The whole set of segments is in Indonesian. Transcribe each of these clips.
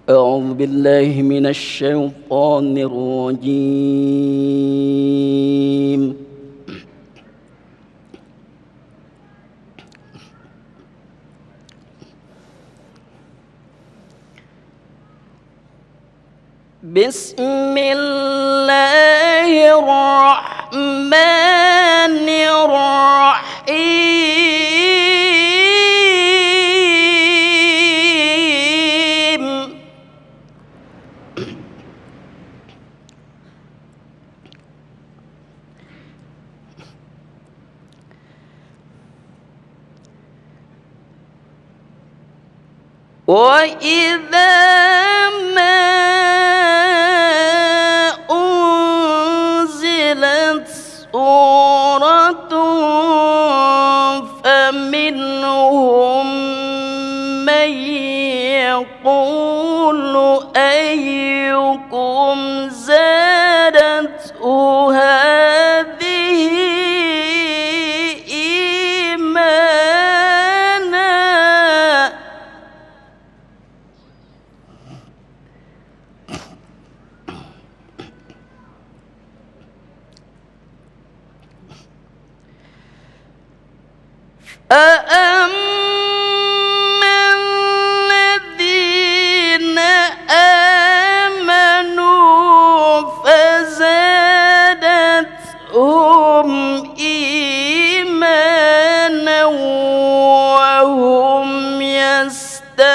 أعوذ بالله من الشيطان الرجيم. بسم الله الرحمن الرحيم. وإذا ما أنزلت سورة فمنهم من يقول أيكم زادته هذه إيمانا فأما الذين آمنوا فزادتهم إيمانا وهم يستبشرون.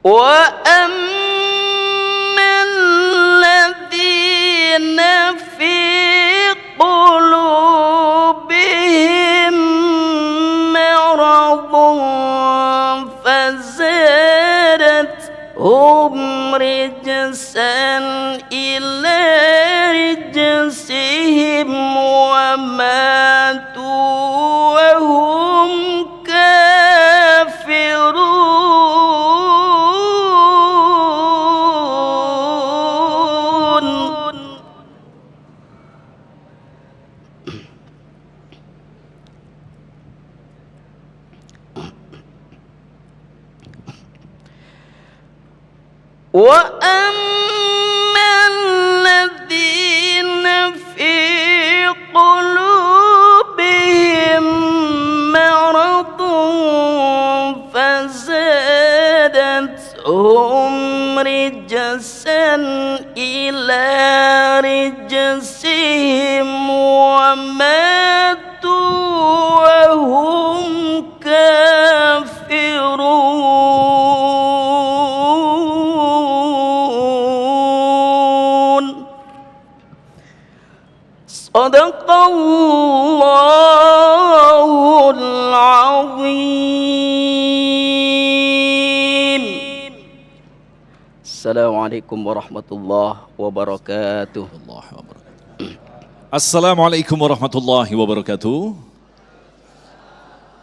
وأما الذين في قلوبهم مرض فزادتهم رجسا إلى رجسهم وماتوا وهم كافرون. وأما الذين في قلوبهم مرض فزادتهم رجسا إلى رجسهم وماتوا وهم كافرون. صدق الله العظيم. السلام عليكم ورحمة الله وبركاته. Assalamualaikum warahmatullahi wabarakatuh.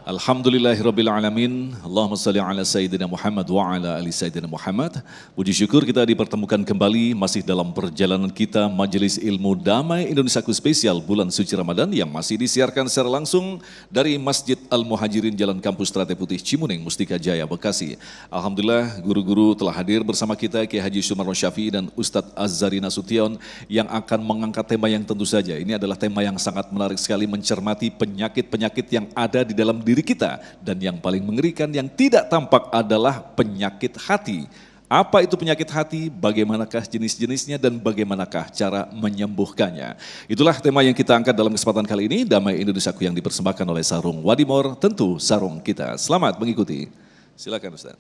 Alhamdulillahirrabbilalamin. Allahumma salli ala Sayyidina Muhammad wa ala ali Sayyidina Muhammad. Puji syukur kita dipertemukan kembali masih dalam perjalanan kita Majelis Ilmu Damai Indonesiaku Spesial bulan suci Ramadan yang masih disiarkan secara langsung dari Masjid Al-Muhajirin Jalan Kampus Trate Putih Cimuneng, Mustika Jaya, Bekasi. Alhamdulillah guru-guru telah hadir bersama kita Kiai Haji Sumarno Syafi'i dan Ustadz Azzari Nasution yang akan mengangkat tema yang tentu saja ini adalah tema yang sangat menarik sekali, mencermati penyakit-penyakit yang ada di dalam diri kita, dan yang paling mengerikan yang tidak tampak adalah penyakit hati. Apa itu penyakit hati, bagaimanakah jenis-jenisnya, dan bagaimanakah cara menyembuhkannya. Itulah tema yang kita angkat dalam kesempatan kali ini, Damai Indonesiaku yang dipersembahkan oleh Sarung Wadimor, tentu sarung kita. Selamat mengikuti. Silakan Ustaz.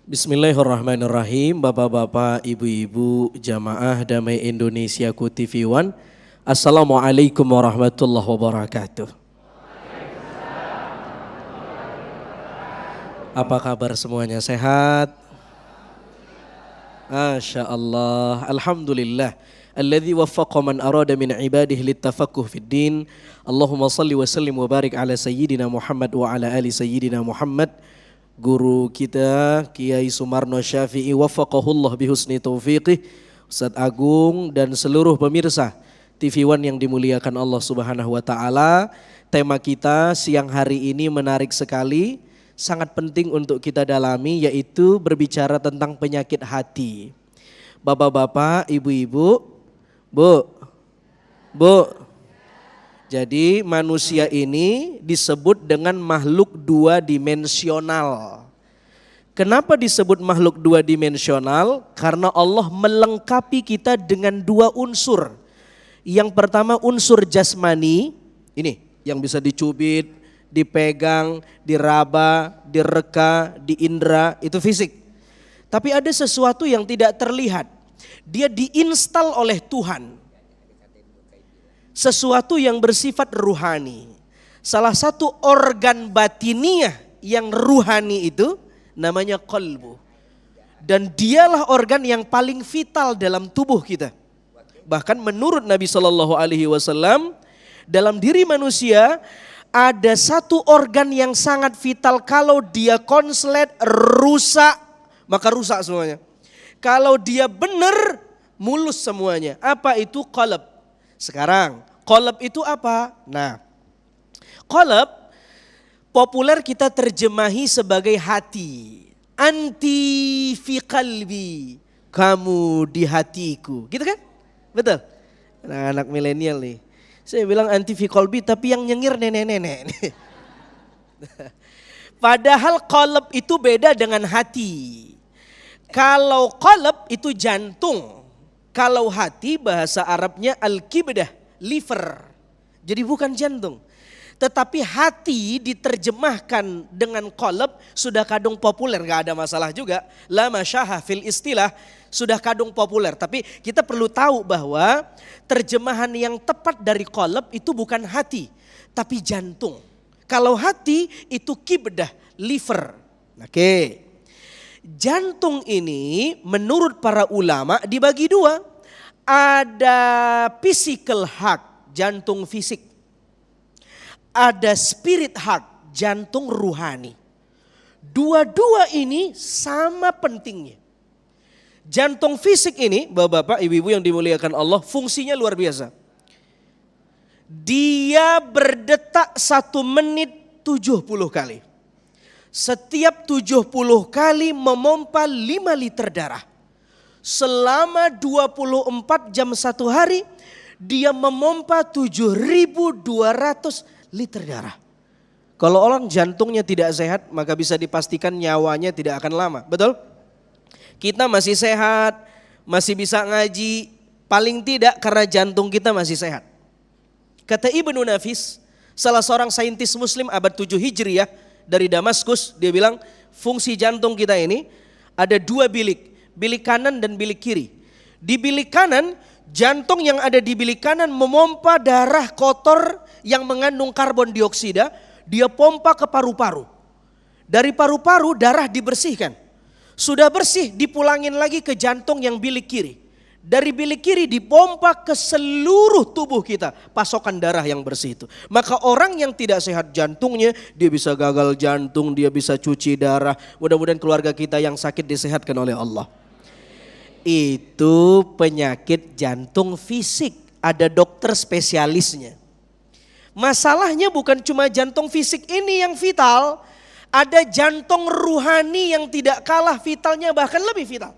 Bismillahirrahmanirrahim. Bapak-bapak, ibu-ibu, jamaah Damai Indonesiaku TV One. Assalamualaikum warahmatullahi wabarakatuh. Apa kabar semuanya, sehat? Masya Allah, Alhamdulillah. Alladzi waffaqa man arada min ibadihi littafaqquh fid din. Allahumma salli wa sallim wa barik ala sayyidina Muhammad wa ala ali sayyidina Muhammad. Guru kita Kiai Sumarno Syafi'i waffaqahullah bihusni taufiqih. Ustadz Agung dan seluruh pemirsa TV One yang dimuliakan Allah Subhanahu wa taala. Tema kita siang hari ini menarik sekali, sangat penting untuk kita dalami, yaitu berbicara tentang penyakit hati. Bapak-bapak, ibu-ibu, Bu. Jadi manusia ini disebut dengan makhluk dua dimensional. Kenapa disebut makhluk dua dimensional? Karena Allah melengkapi kita dengan dua unsur. Yang pertama unsur jasmani, ini yang bisa dicubit, dipegang, diraba, direka, diindra, itu fisik. Tapi ada sesuatu yang tidak terlihat. Dia diinstal oleh Tuhan. Sesuatu yang bersifat ruhani. Salah satu organ batiniah yang ruhani itu namanya qalbu. Dan dialah organ yang paling vital dalam tubuh kita. Bahkan menurut Nabi SAW, dalam diri manusia ada satu organ yang sangat vital, kalau dia konslet, rusak, maka rusak semuanya. Kalau dia benar, mulus semuanya. Apa itu qalb? Sekarang, qalb itu apa? Nah, qalb populer kita terjemahi sebagai hati. Anti fi qalbi, kamu di hatiku. Gitu kan? Betul? Nah, anak milenial nih. Saya bilang anti fi qalbi, tapi yang nyengir nenek-nenek. Padahal qalb itu beda dengan hati. Kalau qalb itu jantung. Kalau hati bahasa Arabnya al-kibdah, liver. Jadi bukan jantung. Tetapi hati diterjemahkan dengan qalb sudah kadung populer, gak ada masalah juga. La masyaha fil istilah, sudah kadung populer. Tapi kita perlu tahu bahwa terjemahan yang tepat dari qalb itu bukan hati, tapi jantung. Kalau hati itu kibdah, liver. Oke. Jantung ini menurut para ulama dibagi dua. Ada physical heart, jantung fisik. Ada spirit heart, jantung ruhani. Dua-dua ini sama pentingnya. Jantung fisik ini, bapak-bapak, ibu-ibu yang dimuliakan Allah, fungsinya luar biasa. Dia berdetak 1 menit 70 kali. Setiap 70 kali memompa 5 liter darah. Selama 24 jam 1 hari, dia memompa 7.200 liter darah. Kalau orang jantungnya tidak sehat, maka bisa dipastikan nyawanya tidak akan lama. Betul? Kita masih sehat, masih bisa ngaji, paling tidak karena jantung kita masih sehat. Kata Ibnu Nafis, salah seorang saintis muslim abad 7 Hijriah dari Damaskus, dia bilang fungsi jantung kita ini ada 2 bilik. Bilik kanan dan bilik kiri. Di bilik kanan, jantung yang ada di bilik kanan memompa darah kotor yang mengandung karbon dioksida, dia pompa ke paru-paru. Dari paru-paru darah dibersihkan. Sudah bersih dipulangin lagi ke jantung yang bilik kiri. Dari bilik kiri dipompa ke seluruh tubuh kita pasokan darah yang bersih itu. Maka orang yang tidak sehat jantungnya, dia bisa gagal jantung, dia bisa cuci darah. Mudah-mudahan keluarga kita yang sakit disehatkan oleh Allah. Itu penyakit jantung fisik, ada dokter spesialisnya. Masalahnya bukan cuma jantung fisik ini yang vital, ada jantung ruhani yang tidak kalah vitalnya, bahkan lebih vital.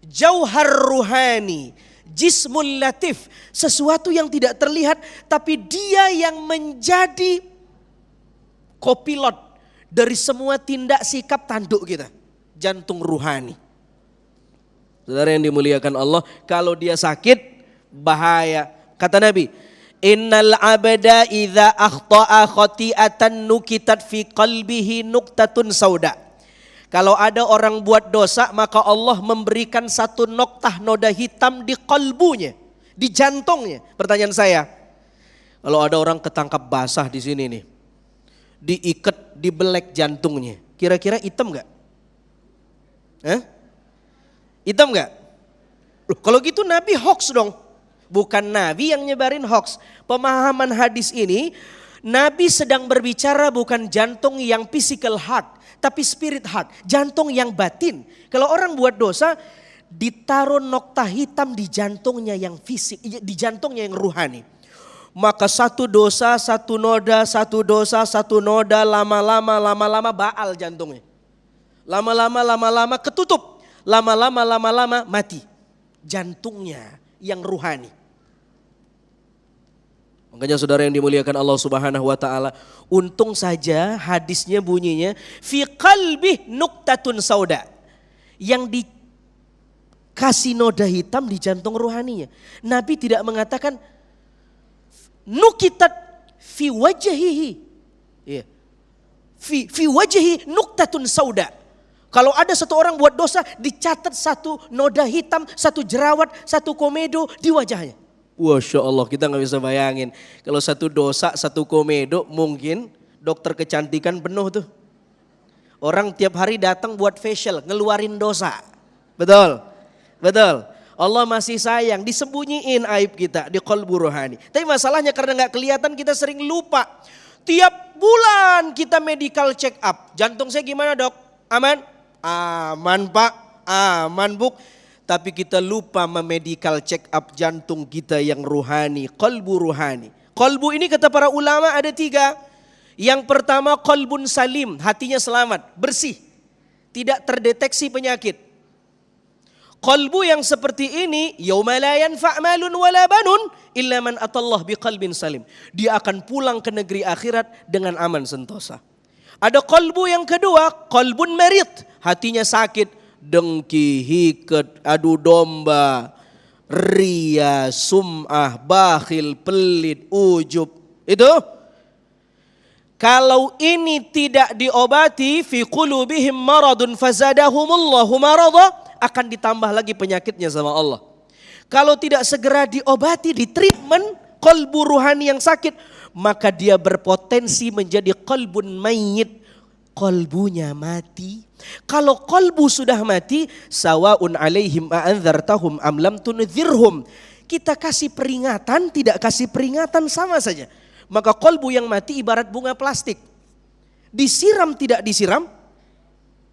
Jauhar ruhani, jismul latif, sesuatu yang tidak terlihat tapi dia yang menjadi kopilot dari semua tindak sikap tanduk kita. Jantung ruhani. Saudara yang dimuliakan Allah, kalau dia sakit bahaya. Kata Nabi, innal abda idza akhta'a khati'atan nukitat fi qalbihi nuktatun sauda. Kalau ada orang buat dosa, maka Allah memberikan satu noktah noda hitam di kalbunya, di jantungnya. Pertanyaan saya, kalau ada orang ketangkap basah di sini nih, diikat, dibelek jantungnya, kira-kira hitam nggak? Hitam nggak? Loh, kalau gitu Nabi hoax dong. Bukan Nabi yang nyebarin hoax. Pemahaman hadis ini, Nabi sedang berbicara bukan jantung yang physical heart, tapi spirit heart, jantung yang batin. Kalau orang buat dosa, ditaruh nokta hitam di jantungnya yang fisik, di jantungnya yang ruhani. Maka satu dosa, satu noda, satu dosa, satu noda, lama-lama baal jantungnya. Lama-lama ketutup, lama-lama mati. Jantungnya yang ruhani. Makanya saudara yang dimuliakan Allah Subhanahu wa taala, untung saja hadisnya bunyinya fi qalbi nuktatun sauda. Yang dikasih noda hitam di jantung ruhaninya. Nabi tidak mengatakan nukitat fi wajhihi. Iya. Fi wajhi nuktatun sauda. Kalau ada satu orang buat dosa, dicatat satu noda hitam, satu jerawat, satu komedo di wajahnya. Masya Allah, kita nggak bisa bayangin. Kalau satu dosa, satu komedo, mungkin dokter kecantikan penuh tuh. Orang tiap hari datang buat facial, ngeluarin dosa. Betul, betul. Allah masih sayang, disembunyiin aib kita di qalbu rohani. Tapi masalahnya karena nggak kelihatan, kita sering lupa. Tiap bulan kita medical check up. Jantung saya gimana dok? Aman? Aman pak, aman buk. Tapi kita lupa memedical check up jantung kita yang ruhani, qalbu ruhani. Qalbu ini kata para ulama ada 3. Yang pertama qalbun salim, hatinya selamat, bersih. Tidak terdeteksi penyakit. Qalbu yang seperti ini, yauma la yanfa' malun wala banun illa man atallah biqalbin salim. Dia akan pulang ke negeri akhirat dengan aman sentosa. Ada qalbu yang kedua, qalbun marid, hatinya sakit. Dengki, hiket, adu domba, ria, sum'ah, bakhil, pelit, ujub. Itu. Kalau ini tidak diobati, fi qulubihim maradun fazadahumullahu marada, akan ditambah lagi penyakitnya sama Allah. Kalau tidak segera diobati, di treatment qalbu ruhani yang sakit, maka dia berpotensi menjadi qalbun mayyit, qalbunya mati. Kalau qalbu sudah mati, sawaun alaihim a'anzartahum am lam tunzirhum. Kita kasih peringatan, tidak kasih peringatan sama saja. Maka qalbu yang mati ibarat bunga plastik. Disiram tidak disiram,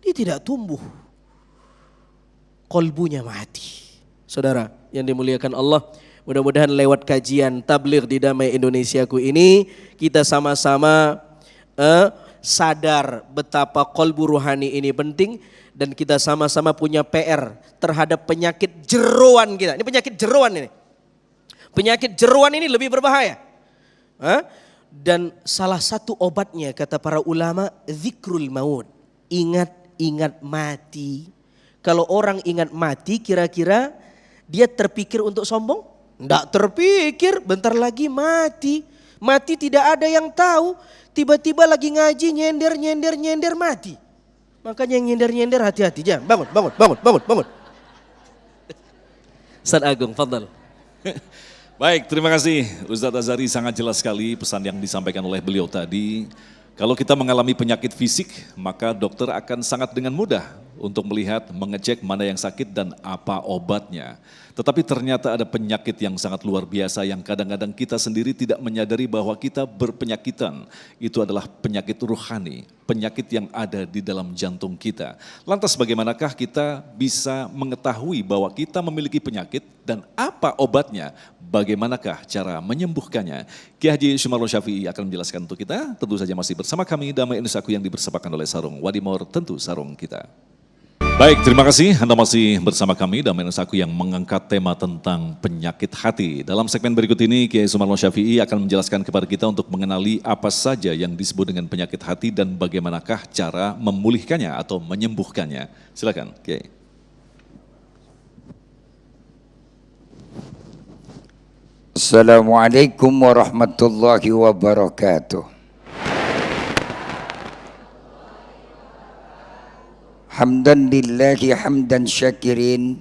dia tidak tumbuh. Qalbunya mati. Saudara yang dimuliakan Allah, mudah-mudahan lewat kajian tabligh di Damai Indonesiaku ini, kita sama-sama sadar betapa qalbu ruhani ini penting, dan kita sama-sama punya PR terhadap penyakit jeroan kita. Ini penyakit jeroan ini. Penyakit jeroan ini lebih berbahaya. Dan salah satu obatnya kata para ulama, zikrul maut. Ingat mati. Kalau orang ingat mati, kira-kira dia terpikir untuk sombong? Enggak terpikir, bentar lagi mati. Mati tidak ada yang tahu. Tiba-tiba lagi ngaji nyender mati. Makanya yang nyender hati-hati, jangan. Bangun. Ustaz Agung, fadhal. Baik, terima kasih Ustadz Azhari, sangat jelas sekali pesan yang disampaikan oleh beliau tadi. Kalau kita mengalami penyakit fisik, maka dokter akan sangat dengan mudah untuk melihat, mengecek mana yang sakit dan apa obatnya. Tetapi ternyata ada penyakit yang sangat luar biasa yang kadang-kadang kita sendiri tidak menyadari bahwa kita berpenyakitan. Itu adalah penyakit ruhani, penyakit yang ada di dalam jantung kita. Lantas bagaimanakah kita bisa mengetahui bahwa kita memiliki penyakit dan apa obatnya? Bagaimanakah cara menyembuhkannya? Kiai Haji Syumarlon Syafi'i akan menjelaskan untuk kita. Tentu saja masih bersama kami Damai Indonesiaku yang dipersembahkan oleh Sarung Wadimor, tentu sarung kita. Baik, terima kasih Anda masih bersama kami Damai Indonesiaku yang mengangkat tema tentang penyakit hati. Dalam segmen berikut ini Kiai Syumarlon Syafi'i akan menjelaskan kepada kita untuk mengenali apa saja yang disebut dengan penyakit hati dan bagaimanakah cara memulihkannya atau menyembuhkannya. Silakan Kiai. Assalamualaikum warahmatullahi wabarakatuh. Hamdan lillahi hamdan syakirin,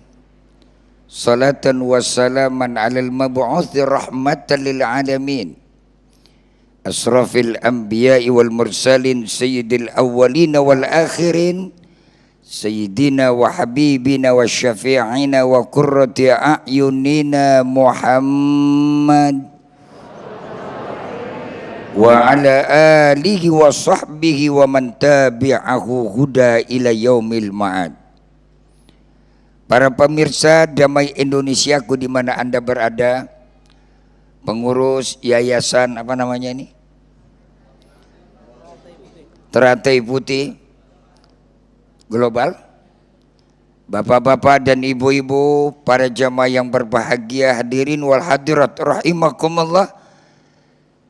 salatan wa salaman alal mab'uthi rahmatan lil alamin, asrafil anbiya'i wal mursalin sayyidil awwalin wal akhirin, Sayyidina wa habibina wa syafi'ina wa qurrati a'yunina Muhammad wa ala alihi wa sahbihi wa man tabi'ahu huda ila yaumil ma'ad. Para pemirsa Damai Indonesiaku di mana Anda berada, pengurus yayasan apa namanya ini? Teratai Putih Global, bapak-bapak dan ibu-ibu, para jamaah yang berbahagia, hadirin wal hadirat rahimakumullah,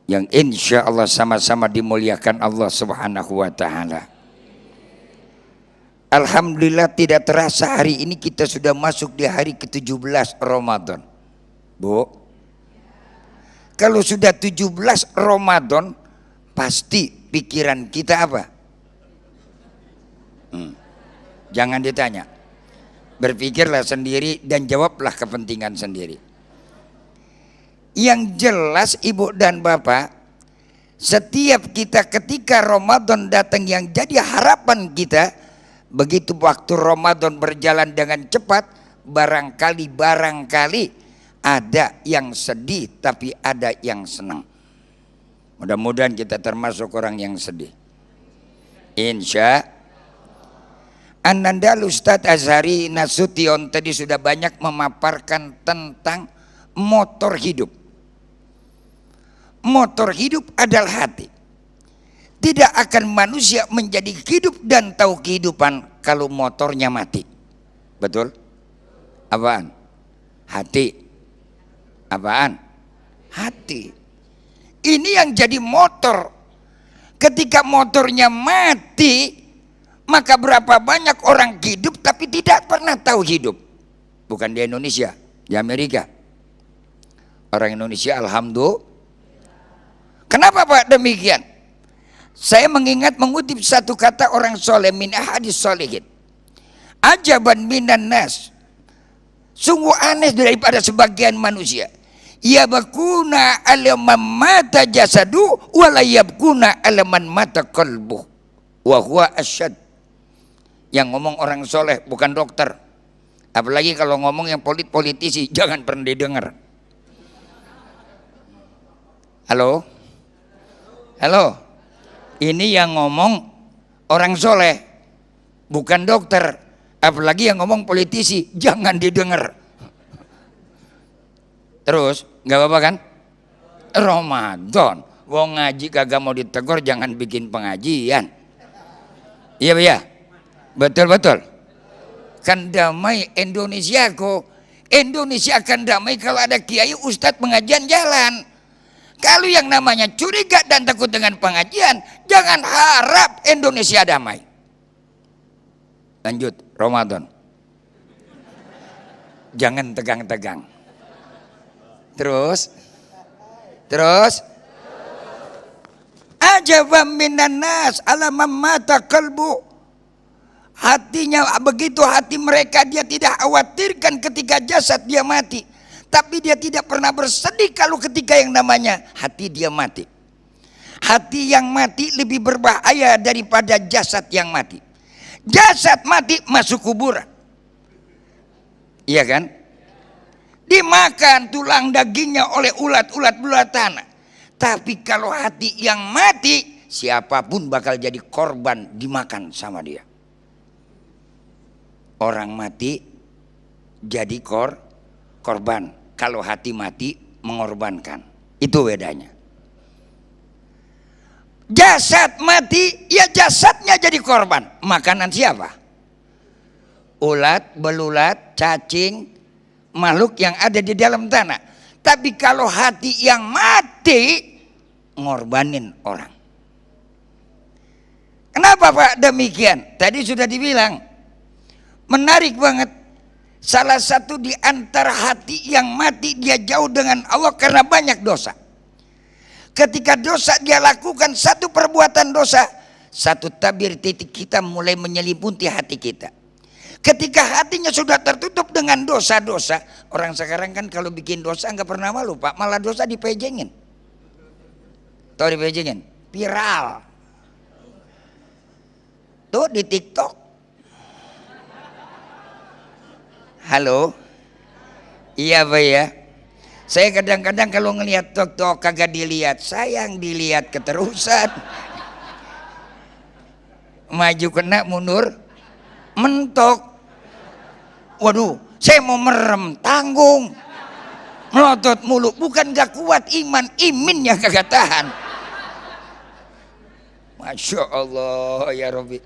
yang insya Allah sama-sama dimuliakan Allah Subhanahu wa ta'ala. Alhamdulillah tidak terasa hari ini kita sudah masuk di hari ke-17 Ramadan. Bu, kalau sudah 17 Ramadan pasti pikiran kita apa? Jangan ditanya, berpikirlah sendiri dan jawablah kepentingan sendiri. Yang jelas ibu dan bapak, setiap kita ketika Ramadan datang, yang jadi harapan kita, begitu waktu Ramadan berjalan dengan cepat, barangkali ada yang sedih tapi ada yang senang. Mudah-mudahan kita termasuk orang yang sedih. Insya Ananda Ustadz Azhari Nasution tadi sudah banyak memaparkan tentang motor hidup. Motor hidup adalah hati. Tidak akan manusia menjadi hidup dan tahu kehidupan kalau motornya mati. Betul? Apaan? Hati. Apaan? Hati. Ini yang jadi motor. Ketika motornya mati, maka berapa banyak orang hidup tapi tidak pernah tahu hidup. Bukan di Indonesia, di Amerika. Orang Indonesia alhamdulillah. Kenapa Pak demikian? Saya mengutip satu kata orang soleh min ahadis solehin. Ajaban minan nas. Sungguh aneh daripada sebagian manusia. Yabkuna alaman mata jasadu wala yabkuna alaman mata qalbuh wa huwa asyad. Yang ngomong orang soleh bukan dokter. Apalagi kalau ngomong yang politisi, jangan pernah didengar. Halo? Halo? Ini yang ngomong orang soleh, bukan dokter. Apalagi yang ngomong politisi, jangan didengar. Terus, nggak apa-apa kan? Ramadan, wong ngaji kagak mau ditegur, jangan bikin pengajian. Iya ya, betul-betul. Kan damai Indonesiaku. Indonesia akan damai kalau ada kiai ustadz pengajian jalan. Kalau yang namanya curiga dan takut dengan pengajian, jangan harap Indonesia damai. Lanjut, Ramadan. Jangan tegang-tegang. Terus ajabam minan nas alamam mata qalbu. Hatinya begitu, hati mereka dia tidak khawatirkan ketika jasad dia mati. Tapi dia tidak pernah bersedih kalau ketika yang namanya hati dia mati. Hati yang mati lebih berbahaya daripada jasad yang mati. Jasad mati masuk kuburan. Iya kan? Dimakan tulang dagingnya oleh ulat-ulat bula tanah. Tapi kalau hati yang mati, siapapun bakal jadi korban dimakan sama dia. Orang mati jadi korban. Kalau hati mati mengorbankan. Itu bedanya. Jasad mati, ya jasadnya jadi korban. Makanan siapa? Ulat, belulat, cacing, makhluk yang ada di dalam tanah. Tapi kalau hati yang mati, ngorbanin orang. Kenapa Pak demikian? Tadi sudah dibilang. Menarik banget. Salah satu di antara hati yang mati, dia jauh dengan Allah karena banyak dosa. Ketika dosa dia lakukan satu perbuatan dosa, satu tabir titik kita mulai menyelimuti hati kita. Ketika hatinya sudah tertutup dengan dosa-dosa, orang sekarang kan kalau bikin dosa nggak pernah malu Pak, malah dosa dipejengin. Tahu dipejengin? Viral. Tuh di TikTok. Halo? Iya Pak ya. Saya kadang-kadang kalau ngelihat tok kagak dilihat, sayang dilihat keterusan. Maju kena, mundur mentok. Waduh, saya mau merem tanggung. Melotot mulu, bukan gak kuat iman, iminnya kagak tahan. Masya Allah ya Rabbi.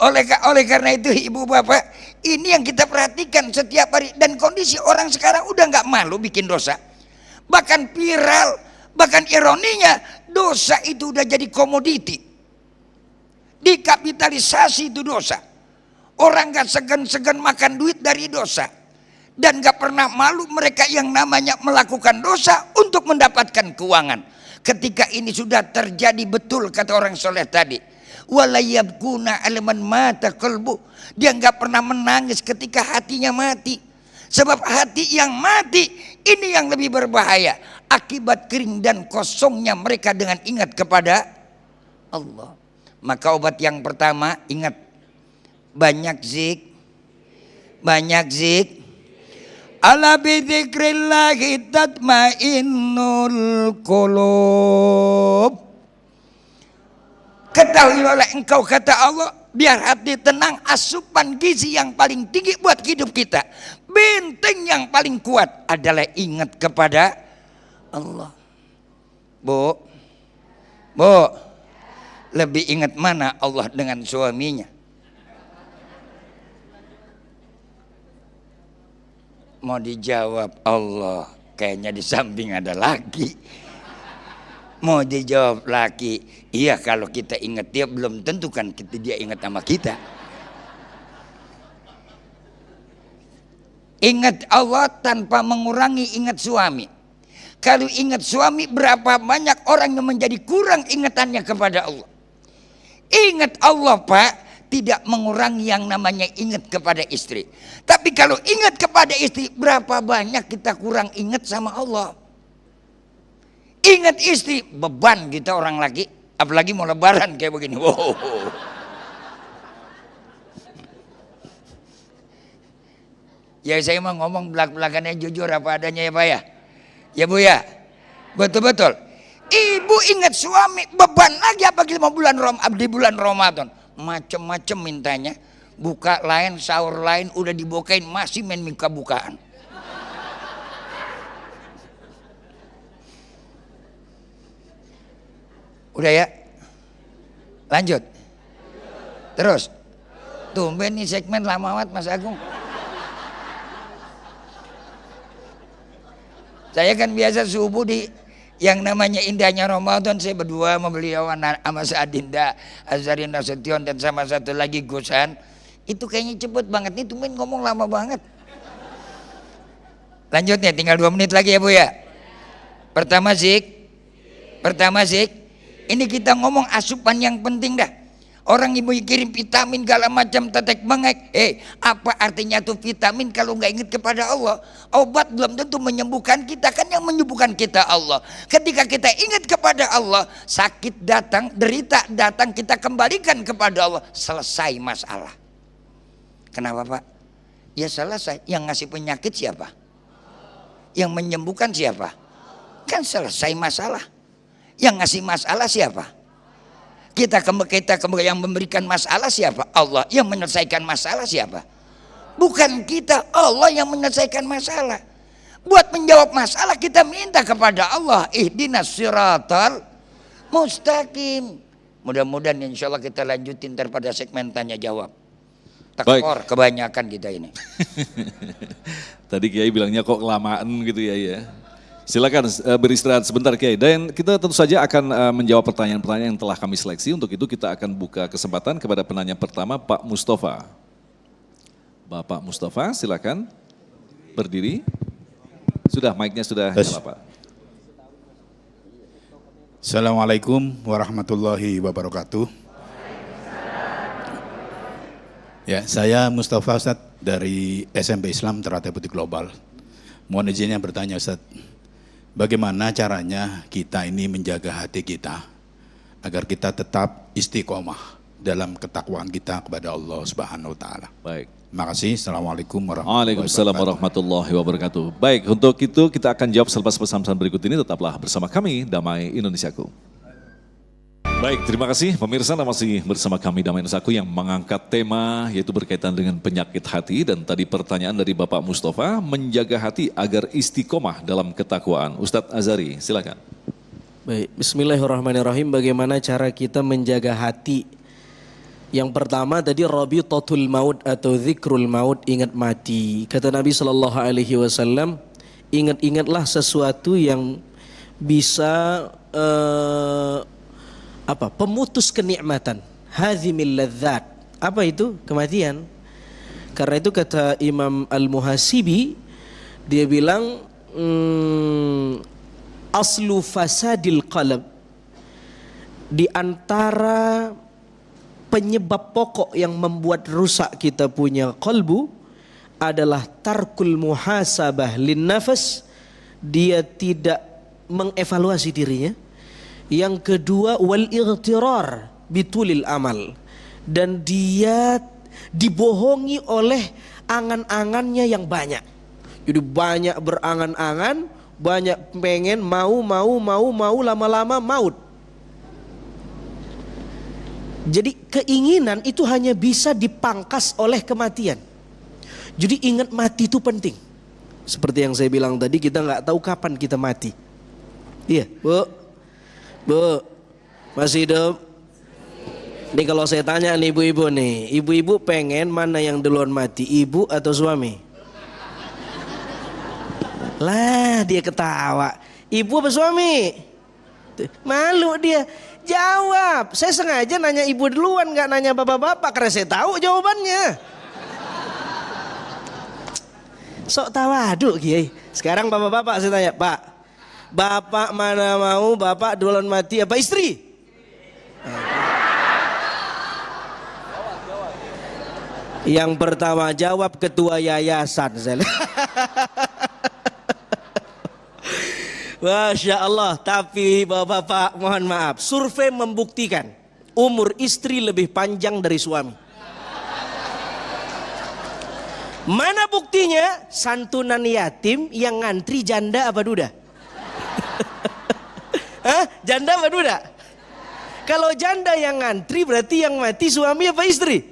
Oleh karena itu ibu bapak, ini yang kita perhatikan setiap hari. Dan kondisi orang sekarang udah gak malu bikin dosa, bahkan viral. Bahkan ironinya, dosa itu udah jadi komoditi, dikapitalisasi itu dosa. Orang gak segan-segan makan duit dari dosa. Dan gak pernah malu mereka yang namanya melakukan dosa untuk mendapatkan keuangan. Ketika ini sudah terjadi, betul kata orang soleh tadi, walayabkuna alaman mata qalbu. Dia nggak pernah menangis ketika hatinya mati. Sebab hati yang mati ini yang lebih berbahaya. Akibat kering dan kosongnya mereka dengan ingat kepada Allah. Maka obat yang pertama, ingat, banyak zik. Ala bidzikrillahi tatmainnul qulub. Ketahui oleh engkau kata Allah, biar hati tenang, asupan gizi yang paling tinggi buat hidup kita, benteng yang paling kuat adalah ingat kepada Allah. Bu, lebih ingat mana Allah dengan suaminya? Mau dijawab Allah, kayaknya di samping ada laki. Mau dijawab laki, iya kalau kita ingat dia belum tentu kan dia ingat sama kita. Ingat Allah tanpa mengurangi ingat suami. Kalau ingat suami, berapa banyak orang yang menjadi kurang ingatannya kepada Allah. Ingat Allah Pak, tidak mengurangi yang namanya ingat kepada istri. Tapi kalau ingat kepada istri, berapa banyak kita kurang ingat sama Allah. Ingat istri, beban kita orang laki, apalagi mau lebaran kayak begini. Wow. Ya saya mau ngomong belak-belakannya jujur apa adanya ya Pak ya. Ya Bu ya, betul-betul. Ibu ingat suami, beban lagi apalagi di bulan Ramadan. Macem-macem mintanya, buka lain, sahur lain, udah dibokain masih main buka-bukaan. Udah ya, lanjut terus. Tumben nih segmen lama amat Mas Agung. Saya kan biasa subuh di yang namanya indahnya Ramadan, saya berdua sama beliau sama Adinda Azarin Nasution dan sama satu lagi Gusan. Itu kayaknya cepet banget nih, tumben ngomong lama banget. Lanjutnya tinggal 2 menit lagi ya Bu ya. Pertama zik. Ini kita ngomong asupan yang penting dah. Orang ibu kirim vitamin segala macam tetek bengek. Apa artinya tuh vitamin kalau nggak ingat kepada Allah? Obat belum tentu menyembuhkan kita, kan yang menyembuhkan kita Allah. Ketika kita ingat kepada Allah, sakit datang, derita datang, kita kembalikan kepada Allah, selesai masalah. Kenapa Pak? Ya selesai. Yang ngasih penyakit siapa? Yang menyembuhkan siapa? Kan selesai masalah. Yang ngasih masalah siapa? Kita yang memberikan masalah siapa? Allah. Yang menyelesaikan masalah siapa? Bukan kita, Allah yang menyelesaikan masalah. Buat menjawab masalah kita minta kepada Allah, ihdinas siratal mustaqim. Mudah-mudahan insya Allah kita lanjutin pada segmen tanya jawab. Tekor kebanyakan kita ini. Tadi Kiai bilangnya kok kelamaan gitu ya. Silakan beristirahat sebentar Kiai. Dan kita tentu saja akan menjawab pertanyaan-pertanyaan yang telah kami seleksi. Untuk itu kita akan buka kesempatan kepada penanya pertama Pak Mustafa. Bapak Mustafa silakan berdiri. Sudah mic-nya sudah nyala Pak. Assalamualaikum warahmatullahi wabarakatuh. Ya, saya Mustafa Ustadz dari SMP Islam Ternate Putih Global. Mohon izinnya bertanya Ustadz. Bagaimana caranya kita ini menjaga hati kita agar kita tetap istiqomah dalam ketakwaan kita kepada Allah Subhanahu wa taala. Baik. Terima kasih. Assalamualaikum warahmatullahi Waalaikumsalam wabarakatuh. warahmatullahi wabarakatuh. Baik, untuk itu kita akan jawab selepas pesan-pesan berikut ini. Tetaplah bersama kami, Damai Indonesiaku. Baik, terima kasih pemirsa, masih bersama kami Damai Indonesiaku yang mengangkat tema yaitu berkaitan dengan penyakit hati. Dan tadi pertanyaan dari Bapak Mustafa, menjaga hati agar istiqomah dalam ketakwaan. Ustadz Azhari, silakan. Baik, bismillahirrahmanirrahim. Bagaimana cara kita menjaga hati? Yang pertama tadi rabitatul maut atau zikrul maut, ingat mati. Kata Nabi SAW, ingat-ingatlah sesuatu yang bisa pemutus kenikmatan. Hazimil ladzat. Apa itu? Kematian. Karena itu kata Imam Al-Muhasibi, dia bilang aslu fasadil qalb, di antara penyebab pokok yang membuat rusak kita punya qalbu adalah tarkul muhasabah lin nafas, dia tidak mengevaluasi dirinya. Yang kedua wal ightirar bitulil amal, dan dia dibohongi oleh angan-angannya yang banyak. Jadi banyak berangan-angan, banyak pengen, mau, lama-lama maut. Jadi keinginan itu hanya bisa dipangkas oleh kematian. Jadi ingat mati itu penting. Seperti yang saya bilang tadi, kita nggak tahu kapan kita mati. Iya, Bu, masih hidup? Nih kalau saya tanya nih ibu-ibu nih, ibu-ibu pengen mana yang duluan mati, ibu atau suami? Lah dia ketawa, ibu apa suami? Malu dia. Jawab, saya sengaja nanya ibu duluan, nggak nanya bapak-bapak karena saya tahu jawabannya. Sok tawaduk Kiai. Sekarang bapak-bapak saya tanya, Pak, bapak mana mau bapak duluan mati apa istri? Yang pertama jawab ketua yayasan. Masya Allah, tapi bapak-bapak mohon maaf, survei membuktikan umur istri lebih panjang dari suami. Mana buktinya? Santunan yatim yang ngantri janda apa duda? Hah? Janda apa duda? Kalau janda yang ngantri berarti yang mati suami apa istri?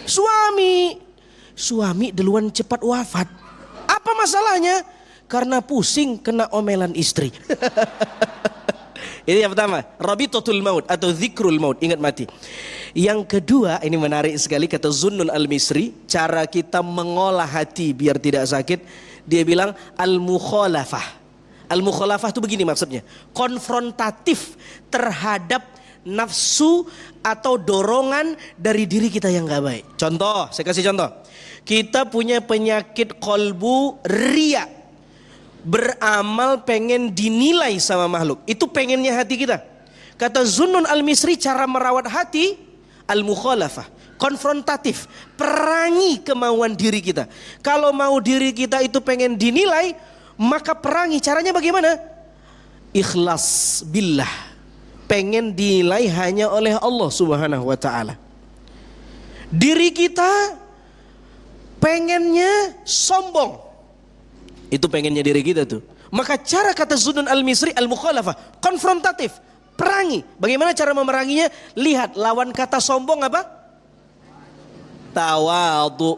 Suami. Suami duluan cepat wafat. Apa masalahnya? Karena pusing kena omelan istri. Ini yang pertama, rabitatul maut atau zikrul maut, ingat mati. Yang kedua, ini menarik sekali, kata Zunnun Al-Misri, cara kita mengolah hati biar tidak sakit, dia bilang al-mukhalafah. Al-mukhalafah itu begini maksudnya, konfrontatif terhadap nafsu atau dorongan dari diri kita yang gak baik. Contoh, saya kasih contoh. Kita punya penyakit kolbu riya. Beramal pengen dinilai sama makhluk. Itu pengennya hati kita. Kata Zunnun Al-Misri, cara merawat hati al-mukhalafah, konfrontatif, perangi kemauan diri kita. Kalau mau diri kita itu pengen dinilai, maka perangi. Caranya bagaimana? Ikhlas billah, pengen dinilai hanya oleh Allah Subhanahu wa ta'ala. Diri kita pengennya sombong, itu pengennya diri kita tuh. Maka cara kata Zunnun Al-Misri al-mukhalafah, konfrontatif, perangi. Bagaimana cara memeranginya? Lihat lawan kata sombong apa? Tawadhu,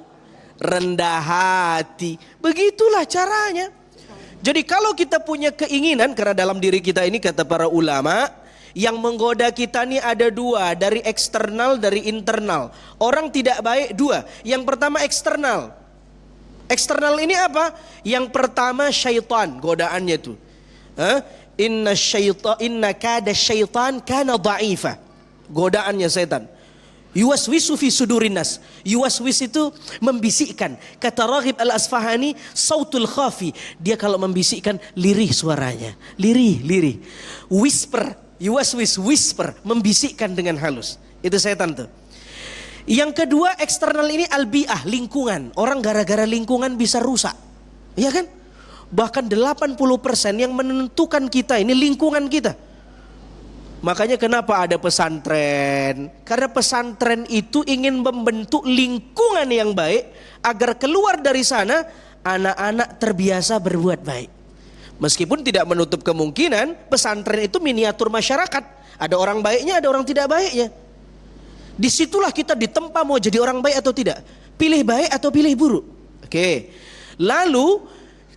rendah hati. Begitulah caranya. Jadi kalau kita punya keinginan, karena dalam diri kita ini kata para ulama, yang menggoda kita ini ada dua, dari eksternal, dari internal. Orang tidak baik dua. Yang pertama eksternal. Eksternal ini apa? Yang pertama syaitan, godaannya tuh. Inna kada syaitan kana dha'ifa. Godaannya setan. Yuwaswisu fi sudurin nas. Yuwaswis itu membisikkan. Kata Raghib Al-Asfahani, sautul khafi. Dia kalau membisikkan lirih suaranya. Lirih. Whisper, yuwaswis, whisper, membisikkan dengan halus. Itu setan tuh. Yang kedua eksternal ini albiah, lingkungan. Orang gara-gara lingkungan bisa rusak. Iya kan? Bahkan 80% yang menentukan kita ini lingkungan kita. Makanya kenapa ada pesantren? Karena pesantren itu ingin membentuk lingkungan yang baik agar keluar dari sana anak-anak terbiasa berbuat baik. Meskipun tidak menutup kemungkinan pesantren itu miniatur masyarakat. Ada orang baiknya, ada orang tidak baiknya. Disitulah kita ditempa mau jadi orang baik atau tidak. Pilih baik atau pilih buruk. Oke. Lalu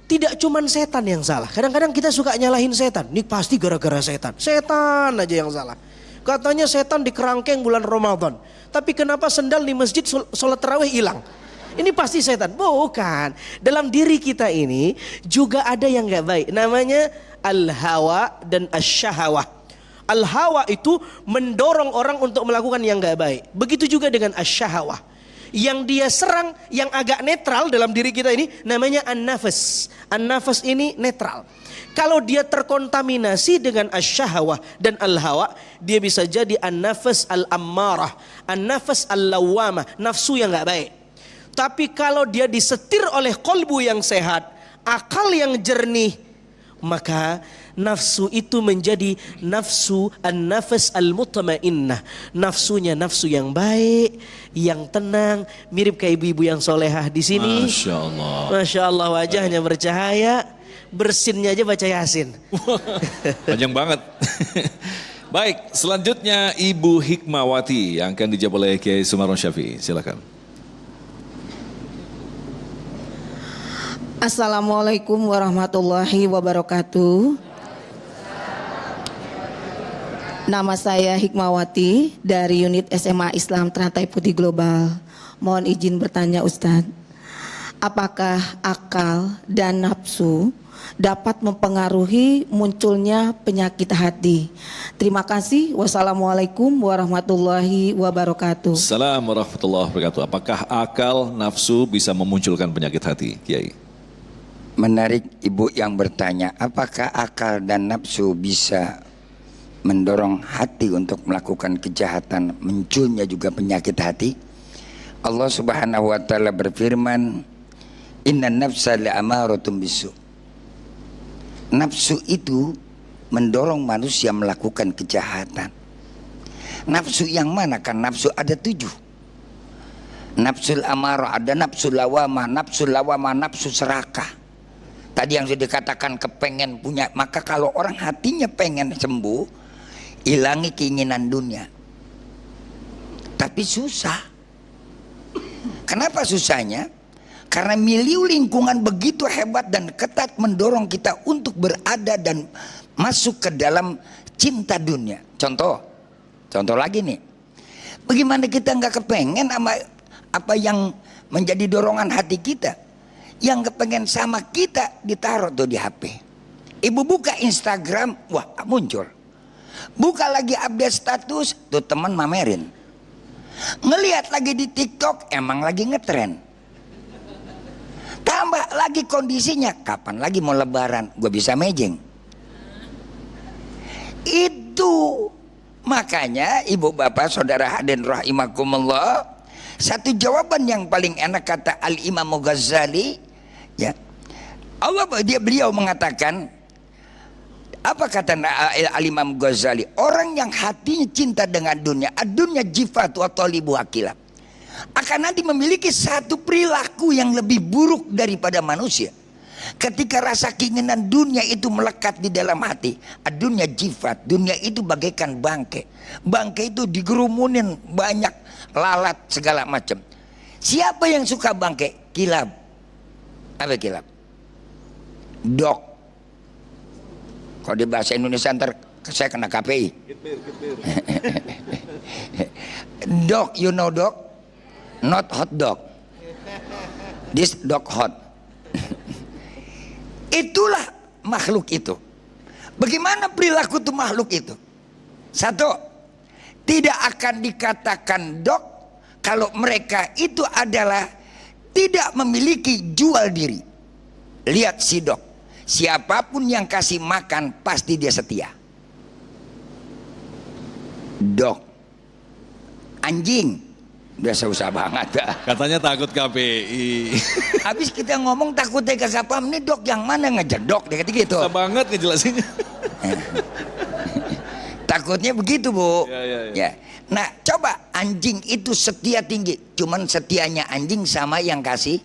tidak cuman setan yang salah. Kadang-kadang kita suka nyalahin setan. Ini pasti gara-gara setan. Setan aja yang salah. Katanya setan di kerangkeng bulan Ramadan. Tapi kenapa sendal di masjid sholat tarawih hilang? Ini pasti setan. Bukan. Dalam diri kita ini juga ada yang gak baik. Namanya al-hawa dan asyahawah. Al-hawa itu mendorong orang untuk melakukan yang gak baik. Begitu juga dengan asyahawah. Yang dia serang, yang agak netral dalam diri kita ini namanya an-nafas. An-nafas ini netral. Kalau dia terkontaminasi dengan asyahawah dan al-hawa, dia bisa jadi an-nafas al-ammarah, an-nafas al-lawamah, nafsu yang gak baik. Tapi kalau dia disetir oleh kolbu yang sehat, akal yang jernih, maka nafsu itu menjadi nafsu an-nafas al-mutmainnah. Nafsunya nafsu yang baik, yang tenang, mirip kayak ibu-ibu yang solehah di sini. Masya Allah. Masya Allah, wajahnya bercahaya, bersinnya aja baca Yasin. Panjang banget. Baik, selanjutnya Ibu Hikmawati yang akan dijawab oleh Kiai Sumaron Syafi'i. Silakan. Assalamualaikum warahmatullahi wabarakatuh. Nama saya Hikmawati dari unit SMA Islam Teratai Putih Global. Mohon izin bertanya Ustadz, apakah akal dan nafsu dapat mempengaruhi munculnya penyakit hati? Terima kasih. Wassalamualaikum warahmatullahi wabarakatuh. Assalamualaikum warahmatullahi wabarakatuh. Apakah akal, nafsu bisa memunculkan penyakit hati, Kiai? Menarik ibu yang bertanya, apakah akal dan nafsu bisa mendorong hati untuk melakukan kejahatan, munculnya juga penyakit hati? Allah Subhanahu wa taala berfirman, "Innan nafsa la'amaratun bisu." Nafsu itu mendorong manusia melakukan kejahatan. Nafsu yang mana? Kan nafsu ada 7. Nafsul amarah, ada nafsul lawamah, nafsu serakah. Tadi yang sudah dikatakan kepengen punya, maka kalau orang hatinya pengen sembuh, hilangi keinginan dunia. Tapi susah. Kenapa susahnya? Karena milieu lingkungan begitu hebat dan ketat mendorong kita untuk berada dan masuk ke dalam cinta dunia. Contoh lagi nih. Bagaimana kita nggak kepengen sama apa yang menjadi dorongan hati kita? Yang kepengen sama kita ditaruh tuh di HP. Ibu buka Instagram, wah muncul. Buka lagi update status, tuh teman mamerin. Ngelihat lagi di TikTok, emang lagi ngetren. Tambah lagi kondisinya, kapan lagi mau lebaran, gue bisa mejeng. Itu makanya ibu bapak saudara hadirin rahimakumullah, satu jawaban yang paling enak kata Al-Imam Ghazali, ya, beliau mengatakan, apa kata Al-Imam Ghazali? Orang yang hatinya cinta dengan dunia, dunia jifatu wa talibu akilab, akan nanti memiliki satu perilaku yang lebih buruk daripada manusia. Ketika rasa keinginan dunia itu melekat di dalam hati, dunia jifat, dunia itu bagaikan bangke. Bangke itu digerumunin banyak lalat segala macam. Siapa yang suka bangke? Kilab. Apa kilab? Dok. Kalau di bahasa Indonesia ntar saya kena KPI. Dog, you know dog? Not hot dog. This dog hot. Itulah makhluk itu. Bagaimana perilaku tuh makhluk itu? Satu, tidak akan dikatakan dog kalau mereka itu adalah tidak memiliki jual diri. Lihat si dog, siapapun yang kasih makan pasti dia setia. Dog, anjing, udah susah banget. Katanya takut KPI. Habis kita ngomong takutnya gak paham, ini dog yang mana ngejedok, dia kata gitu. Susah banget ngejelasinnya. Takutnya begitu, Bu. Ya. Ya. Nah, coba anjing itu setia tinggi. Cuman setianya anjing sama yang kasih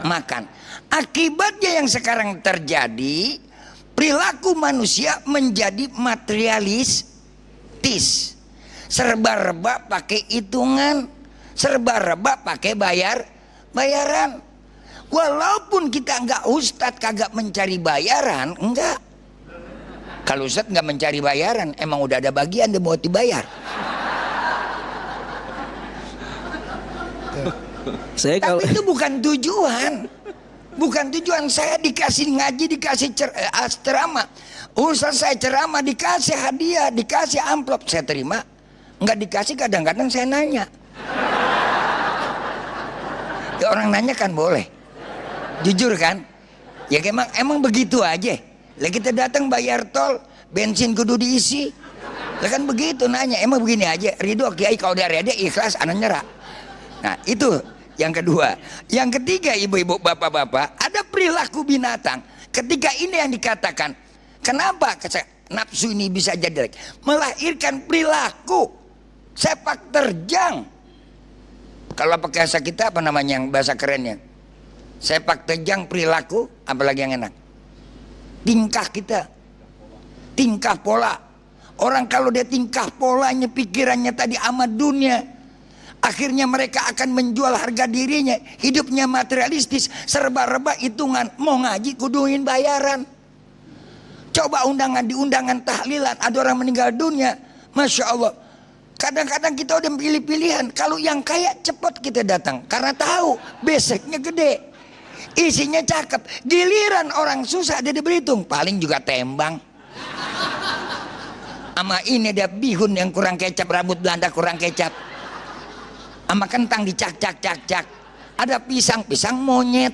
makan. Akibatnya yang sekarang terjadi, perilaku manusia menjadi materialistis. Serba-reba pakai hitungan, serba-reba pakai bayaran. Walaupun kita enggak, Ustadz kagak mencari bayaran, enggak. Kalau Ustadz nggak mencari bayaran, emang udah ada bagian dia mau dibayar. Tapi itu bukan tujuan. Bukan tujuan. Saya dikasih ngaji, dikasih ceramah. Ustadz saya ceramah, dikasih hadiah, dikasih amplop, saya terima. Nggak dikasih kadang-kadang saya nanya. Ya, orang nanya kan boleh. Jujur kan? Ya emang begitu aja. Lah kita datang bayar tol, bensin kudu diisi. Lah kan begitu nanya, emang begini aja. Ridho Kiai kalau dari ada ikhlas anak nyerah. Nah, itu yang kedua. Yang ketiga, ibu-ibu, bapak-bapak, ada perilaku binatang. Ketika ini yang dikatakan, kenapa nafsu ini bisa jadi melahirkan perilaku sepak terjang. Kalau pakai bahasa kita apa namanya yang bahasa kerennya? Sepak terjang perilaku, apalagi yang enak? Tingkah kita, tingkah pola. Orang kalau dia tingkah polanya, pikirannya tadi amat dunia, akhirnya mereka akan menjual harga dirinya. Hidupnya materialistis, serba-reba hitungan. Mau ngaji kuduin bayaran. Coba di undangan tahlilan ada orang meninggal dunia, Masya Allah. Kadang-kadang kita udah pilih-pilihan. Kalau yang kaya cepat kita datang, karena tahu beseknya gede, isinya cakep. Giliran orang susah dia Belitung, paling juga tembang. Ama ini ada bihun yang kurang kecap, rambut Belanda kurang kecap. Ama kentang dicak-cak. Ada pisang monyet.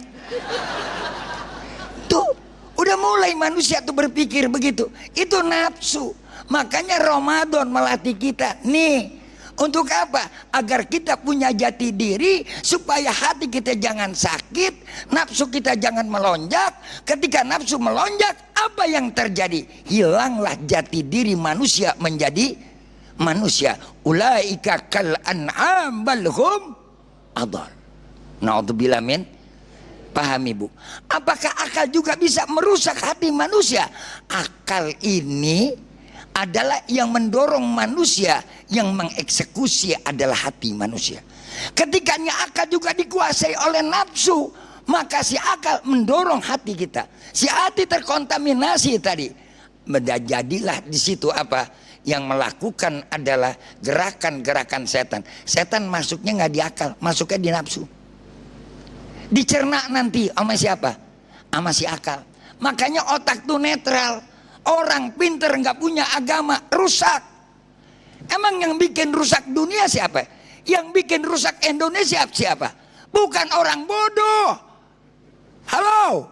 Tuh, udah mulai manusia tuh berpikir begitu. Itu nafsu. Makanya Ramadan melatih kita. Nih, untuk apa? Agar kita punya jati diri, supaya hati kita jangan sakit, nafsu kita jangan melonjak. Ketika nafsu melonjak, apa yang terjadi? Hilanglah jati diri manusia menjadi manusia. Ulaika kal an'am bal hum adall. Na'udzubillah min. Pahami, Bu? Apakah akal juga bisa merusak hati manusia? Akal ini adalah yang mendorong manusia, yang mengeksekusi adalah hati manusia. Ketikanya akal juga dikuasai oleh nafsu, maka si akal mendorong hati kita. Si hati terkontaminasi tadi. Jadilah di situ apa? Yang melakukan adalah gerakan-gerakan setan. Setan masuknya nggak di akal, masuknya di nafsu. Dicerna nanti sama siapa? Sama si akal. Makanya otak tuh netral. Orang pinter nggak punya agama rusak. Emang yang bikin rusak dunia siapa? Yang bikin rusak Indonesia siapa? Bukan orang bodoh. Halo.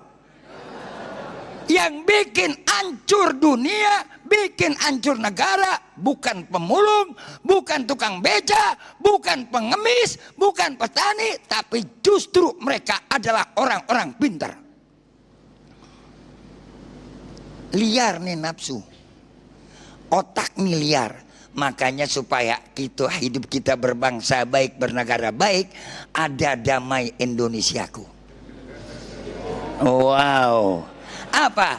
Yang bikin hancur dunia, bikin hancur negara, bukan pemulung, bukan tukang beca, bukan pengemis, bukan petani, tapi justru mereka adalah orang-orang pintar. Liar nih nafsu, otak nih liar. Makanya supaya kita hidup kita berbangsa baik, bernegara baik, ada damai Indonesiaku. Wow. Apa?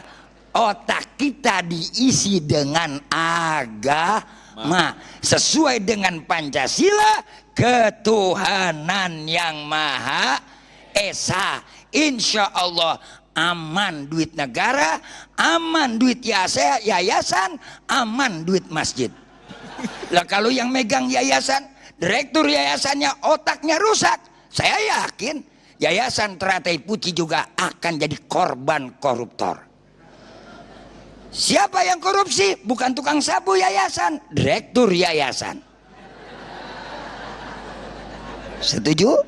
Otak kita diisi dengan agama sesuai dengan Pancasila, ketuhanan yang Maha Esa. Insya Allah aman duit negara, aman duit yayasan, aman duit masjid. Lah kalau yang megang yayasan, direktur yayasannya otaknya rusak, saya yakin Yayasan Teratai Puji juga akan jadi korban koruptor. Siapa yang korupsi? Bukan tukang sapu yayasan, direktur yayasan. Setuju?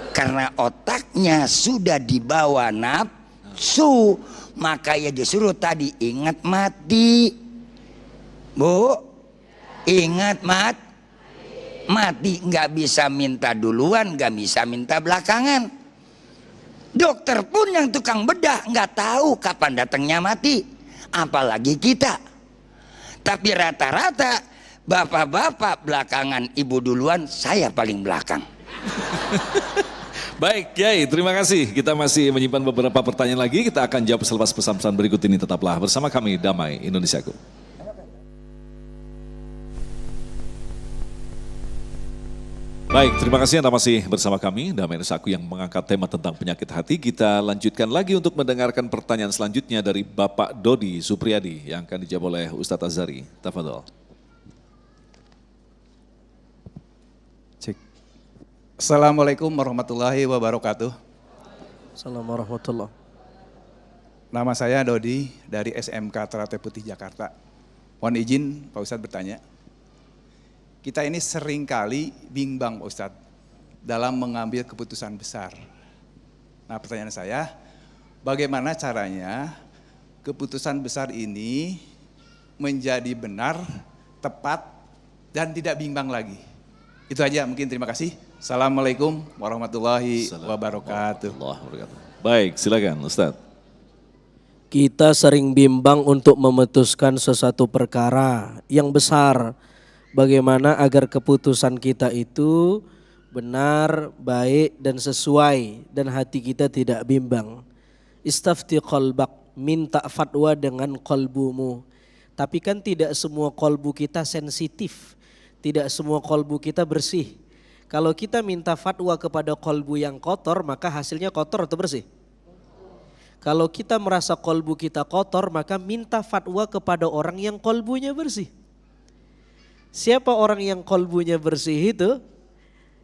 Karena otaknya sudah dibawa nafsu, maka ya disuruh tadi ingat mati. Bu, ingat mati, nggak bisa minta duluan, nggak bisa minta belakangan. Dokter pun yang tukang bedah nggak tahu kapan datangnya mati, apalagi kita. Tapi rata-rata bapak-bapak belakangan, ibu duluan, saya paling belakang. Baik, Kiai, terima kasih. Kita masih menyimpan beberapa pertanyaan lagi. Kita akan jawab selepas pesan-pesan berikut ini. Tetaplah bersama kami, Damai Indonesiaku. Baik, terima kasih Anda masih bersama kami, Damai Indonesiaku yang mengangkat tema tentang penyakit hati. Kita lanjutkan lagi untuk mendengarkan pertanyaan selanjutnya dari Bapak Dodi Supriyadi yang akan dijawab oleh Ustadz Azhari. Tafadhol. Assalamualaikum warahmatullahi wabarakatuh. Assalamualaikum warahmatullahi. Nama saya Dodi dari SMK Teratai Putih Jakarta. Mohon izin Pak Ustadz bertanya. Kita ini seringkali bimbang Pak Ustadz dalam mengambil keputusan besar. Nah pertanyaan saya, bagaimana caranya keputusan besar ini menjadi benar, tepat, dan tidak bimbang lagi? Itu aja mungkin, terima kasih. Assalamualaikum warahmatullahi wabarakatuh. Baik, silakan Ustadz. Kita sering bimbang untuk memutuskan sesuatu perkara yang besar. Bagaimana agar keputusan kita itu benar, baik dan sesuai dan hati kita tidak bimbang. Istafti qalbak, minta fatwa dengan kolbumu. Tapi kan tidak semua kolbu kita sensitif, tidak semua kolbu kita bersih. Kalau kita minta fatwa kepada kolbu yang kotor, maka hasilnya kotor atau bersih? Kalau kita merasa kolbu kita kotor, maka minta fatwa kepada orang yang kolbunya bersih. Siapa orang yang kolbunya bersih itu?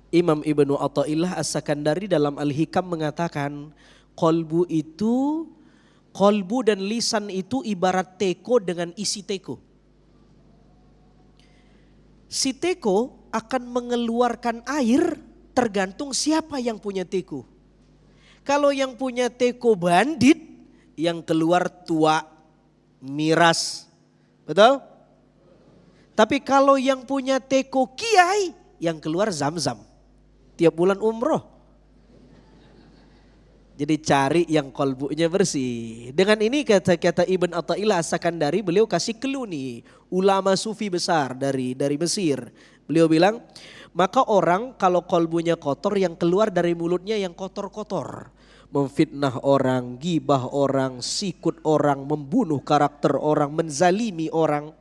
Imam Ibnu Athaillah As-Sakandari dalam Al-Hikam mengatakan, kolbu dan lisan itu ibarat teko dengan isi teko. Si teko akan mengeluarkan air tergantung siapa yang punya teko. Kalau yang punya teko bandit, yang keluar tua, miras. Betul? Tapi kalau yang punya teko kiai, yang keluar zam-zam. Tiap bulan umroh. Jadi cari yang kolbunya bersih. Dengan ini kata Ibn Athaillah As-Sakandari, beliau kasih clue nih, ulama sufi besar dari Mesir. Beliau bilang, maka orang kalau kolbunya kotor, yang keluar dari mulutnya yang kotor-kotor. Memfitnah orang, gibah orang, sikut orang, membunuh karakter orang, menzalimi orang.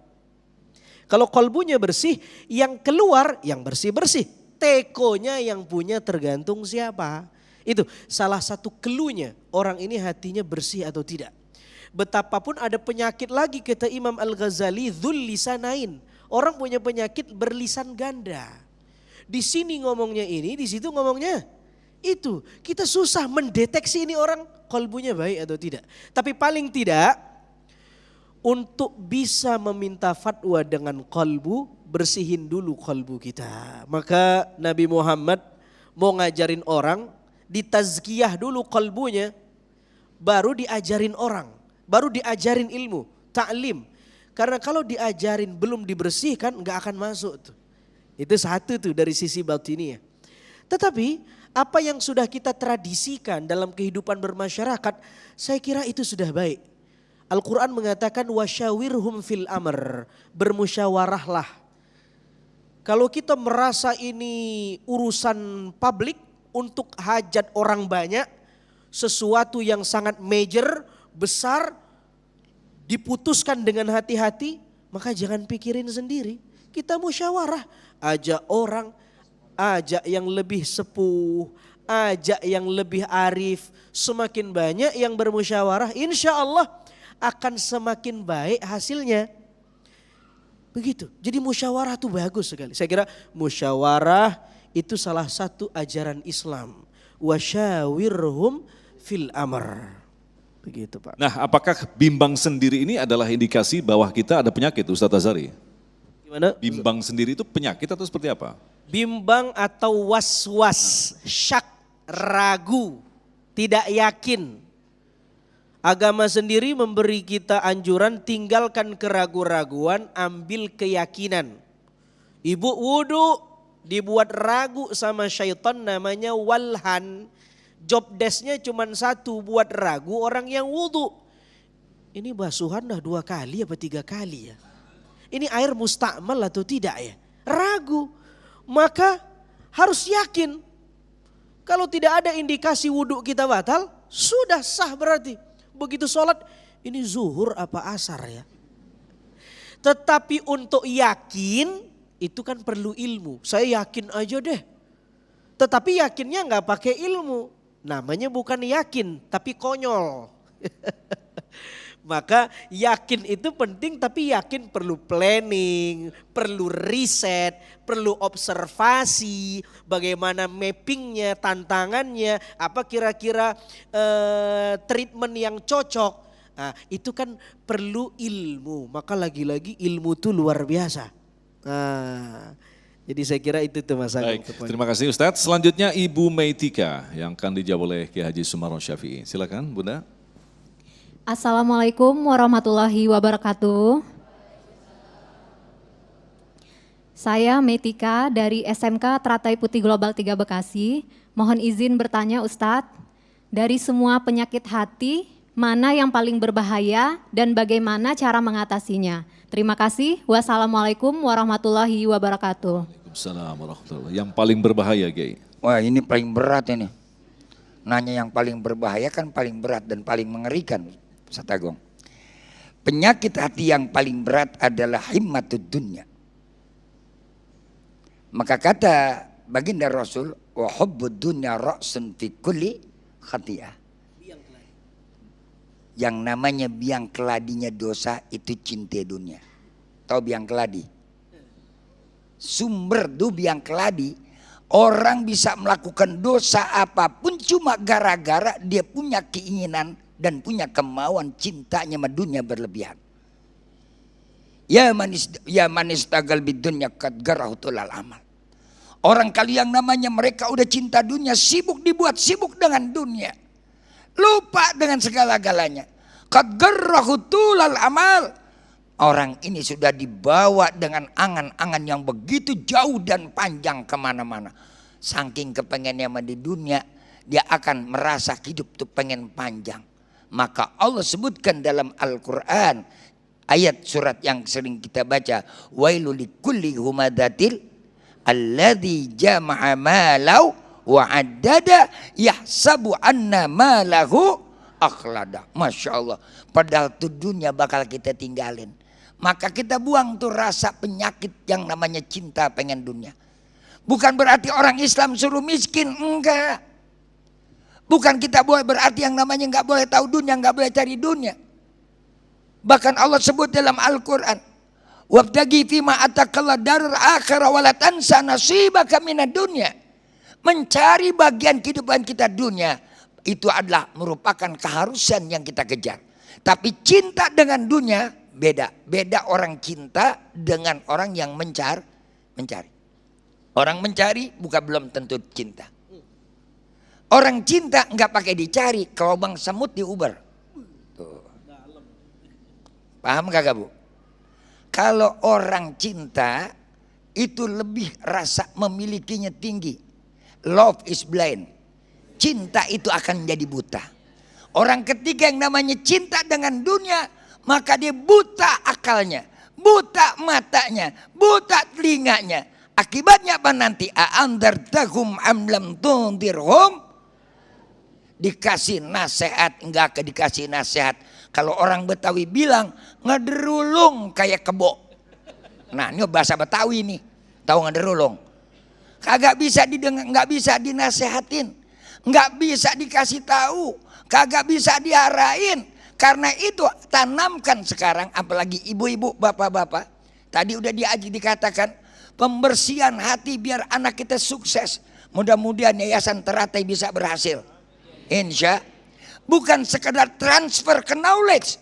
Kalau kolbunya bersih, yang keluar yang bersih-bersih. Tekonya yang punya tergantung siapa. Itu salah satu clue-nya, orang ini hatinya bersih atau tidak. Betapapun ada penyakit lagi, kata Imam Al-Ghazali, dzul lisanain. Orang punya penyakit berlisan ganda. Di sini ngomongnya ini, di situ ngomongnya itu. Kita susah mendeteksi ini orang kolbunya baik atau tidak. Tapi paling tidak, untuk bisa meminta fatwa dengan kolbu, bersihin dulu kolbu kita. Maka Nabi Muhammad mau ngajarin orang, ditazkiyah dulu kolbunya, baru diajarin orang, baru diajarin ilmu, ta'lim. Karena kalau diajarin belum dibersihkan nggak akan masuk tuh. Itu satu tuh dari sisi batiniah. Tetapi apa yang sudah kita tradisikan dalam kehidupan bermasyarakat, saya kira itu sudah baik. Al-Quran mengatakan wasyawirhum fil amr, bermusyawarahlah. Kalau kita merasa ini urusan publik untuk hajat orang banyak, sesuatu yang sangat major, besar, diputuskan dengan hati-hati, maka jangan pikirin sendiri. Kita musyawarah, ajak orang, ajak yang lebih sepuh, ajak yang lebih arif. Semakin banyak yang bermusyawarah, insya Allah akan semakin baik hasilnya. Begitu. Jadi musyawarah itu bagus sekali. Saya kira musyawarah itu salah satu ajaran Islam. Wasyawirhum fil amr. Begitu Pak. Nah, apakah bimbang sendiri ini adalah indikasi bahwa kita ada penyakit, Ustadz Azhari? Gimana? Bimbang sendiri itu penyakit atau seperti apa? Bimbang atau was-was, syak, ragu, tidak yakin. Agama sendiri memberi kita anjuran tinggalkan keraguan-raguan, ambil keyakinan. Ibu wudu dibuat ragu sama syaitan, namanya walhan. Job desk-nya cuma satu, buat ragu orang yang wudu. Ini basuhan dah 2 kali apa 3 kali ya. ini air mustakmal atau tidak ya? Ragu. Maka harus yakin. Kalau tidak ada indikasi wudhu kita batal, sudah sah berarti. Begitu sholat, ini zuhur apa asar ya. Tetapi untuk yakin, itu kan perlu ilmu. Saya yakin aja deh. Tetapi yakinnya nggak pakai ilmu. Namanya bukan yakin, tapi konyol. Maka yakin itu penting, tapi yakin perlu planning, perlu riset, perlu observasi, bagaimana mappingnya, tantangannya, apa kira-kira treatment yang cocok. Nah, itu kan perlu ilmu, maka lagi-lagi ilmu itu luar biasa. Nah, jadi saya kira itu tuh Mas Agung. Baik, terima kasih Ustadz. Selanjutnya Ibu Meitika yang akan dijawab oleh Kiai Haji Sumarno Syafi'i. Silakan Bunda. Assalamualaikum warahmatullahi wabarakatuh. Saya Metika dari SMK Teratai Putih Global 3 Bekasi. Mohon izin bertanya Ustadz, dari semua penyakit hati, mana yang paling berbahaya dan bagaimana cara mengatasinya? Terima kasih. Wassalamualaikum warahmatullahi wabarakatuh. Waalaikumsalam warahmatullahi wabarakatuh. Yang paling berbahaya, Kiai. Wah, ini paling berat ini. Nanya yang paling berbahaya kan paling berat dan paling mengerikan. Ustaz Agung. Penyakit hati yang paling berat adalah himmatud dunya. Maka kata baginda Rasul, wa hubbud dunya ra'sun fi kulli khati'ah. Yang namanya biang keladinya dosa itu cinta dunia. Tahu biang keladi? Sumber du biang keladi, orang bisa melakukan dosa apapun cuma gara-gara dia punya keinginan dan punya kemauan cintanya sama dunia berlebihan. Ya manis tagal bidunya kad garahutul amal. Orang kali yang namanya mereka udah cinta dunia, sibuk dibuat sibuk dengan dunia. Lupa dengan segala-galanya. Kad garahutul amal. Orang ini sudah dibawa dengan angan-angan yang begitu jauh dan panjang kemana-mana. Saking kepengennya sama di dunia, dia akan merasa hidup tuh pengen panjang. Maka Allah sebutkan dalam Al-Quran, ayat surat yang sering kita baca, wailul likulli humadatil alladzi jama'a malau wa addada yahsabu anna malahu akhlada. Masya Allah. Padahal tuh dunia bakal kita tinggalin. Maka kita buang tuh rasa penyakit yang namanya cinta pengen dunia. Bukan berarti orang Islam suruh miskin, enggak. Bukan kita boleh berarti yang namanya enggak boleh tahu dunia, enggak boleh cari dunia. Bahkan Allah sebut dalam Al-Quran, wabtagi fima atakallah darul akhirah wala tansa nasibaka minad dunya. Mencari bagian kehidupan kita dunia itu adalah merupakan keharusan yang kita kejar. Tapi cinta dengan dunia beda. Beda orang cinta dengan orang yang mencari. Orang mencari bukan belum tentu cinta. Orang cinta nggak pakai dicari, ke lubang semut diuber. Tuh. Paham kagak Bu? Kalau orang cinta itu lebih rasa memilikinya tinggi. Love is blind. Cinta itu akan menjadi buta. Orang ketiga yang namanya cinta dengan dunia, maka dia buta akalnya, buta matanya, buta telinganya. Akibatnya apa nanti? A'andartahum am lam tundirhum. Dikasih nasihat, enggak dikasih nasihat. Kalau orang Betawi bilang ngederulung kayak kebo. Nah, ini bahasa Betawi nih. Tahu ngederulung? Kagak bisa didengar, enggak bisa dinasehatin. Enggak bisa dikasih tahu, kagak bisa diarahin. Karena itu tanamkan sekarang, apalagi ibu-ibu, bapak-bapak. Tadi udah dikatakan pembersihan hati biar anak kita sukses. Mudah-mudahan Yayasan Teratai bisa berhasil. Insya, bukan sekedar transfer ke knowledge.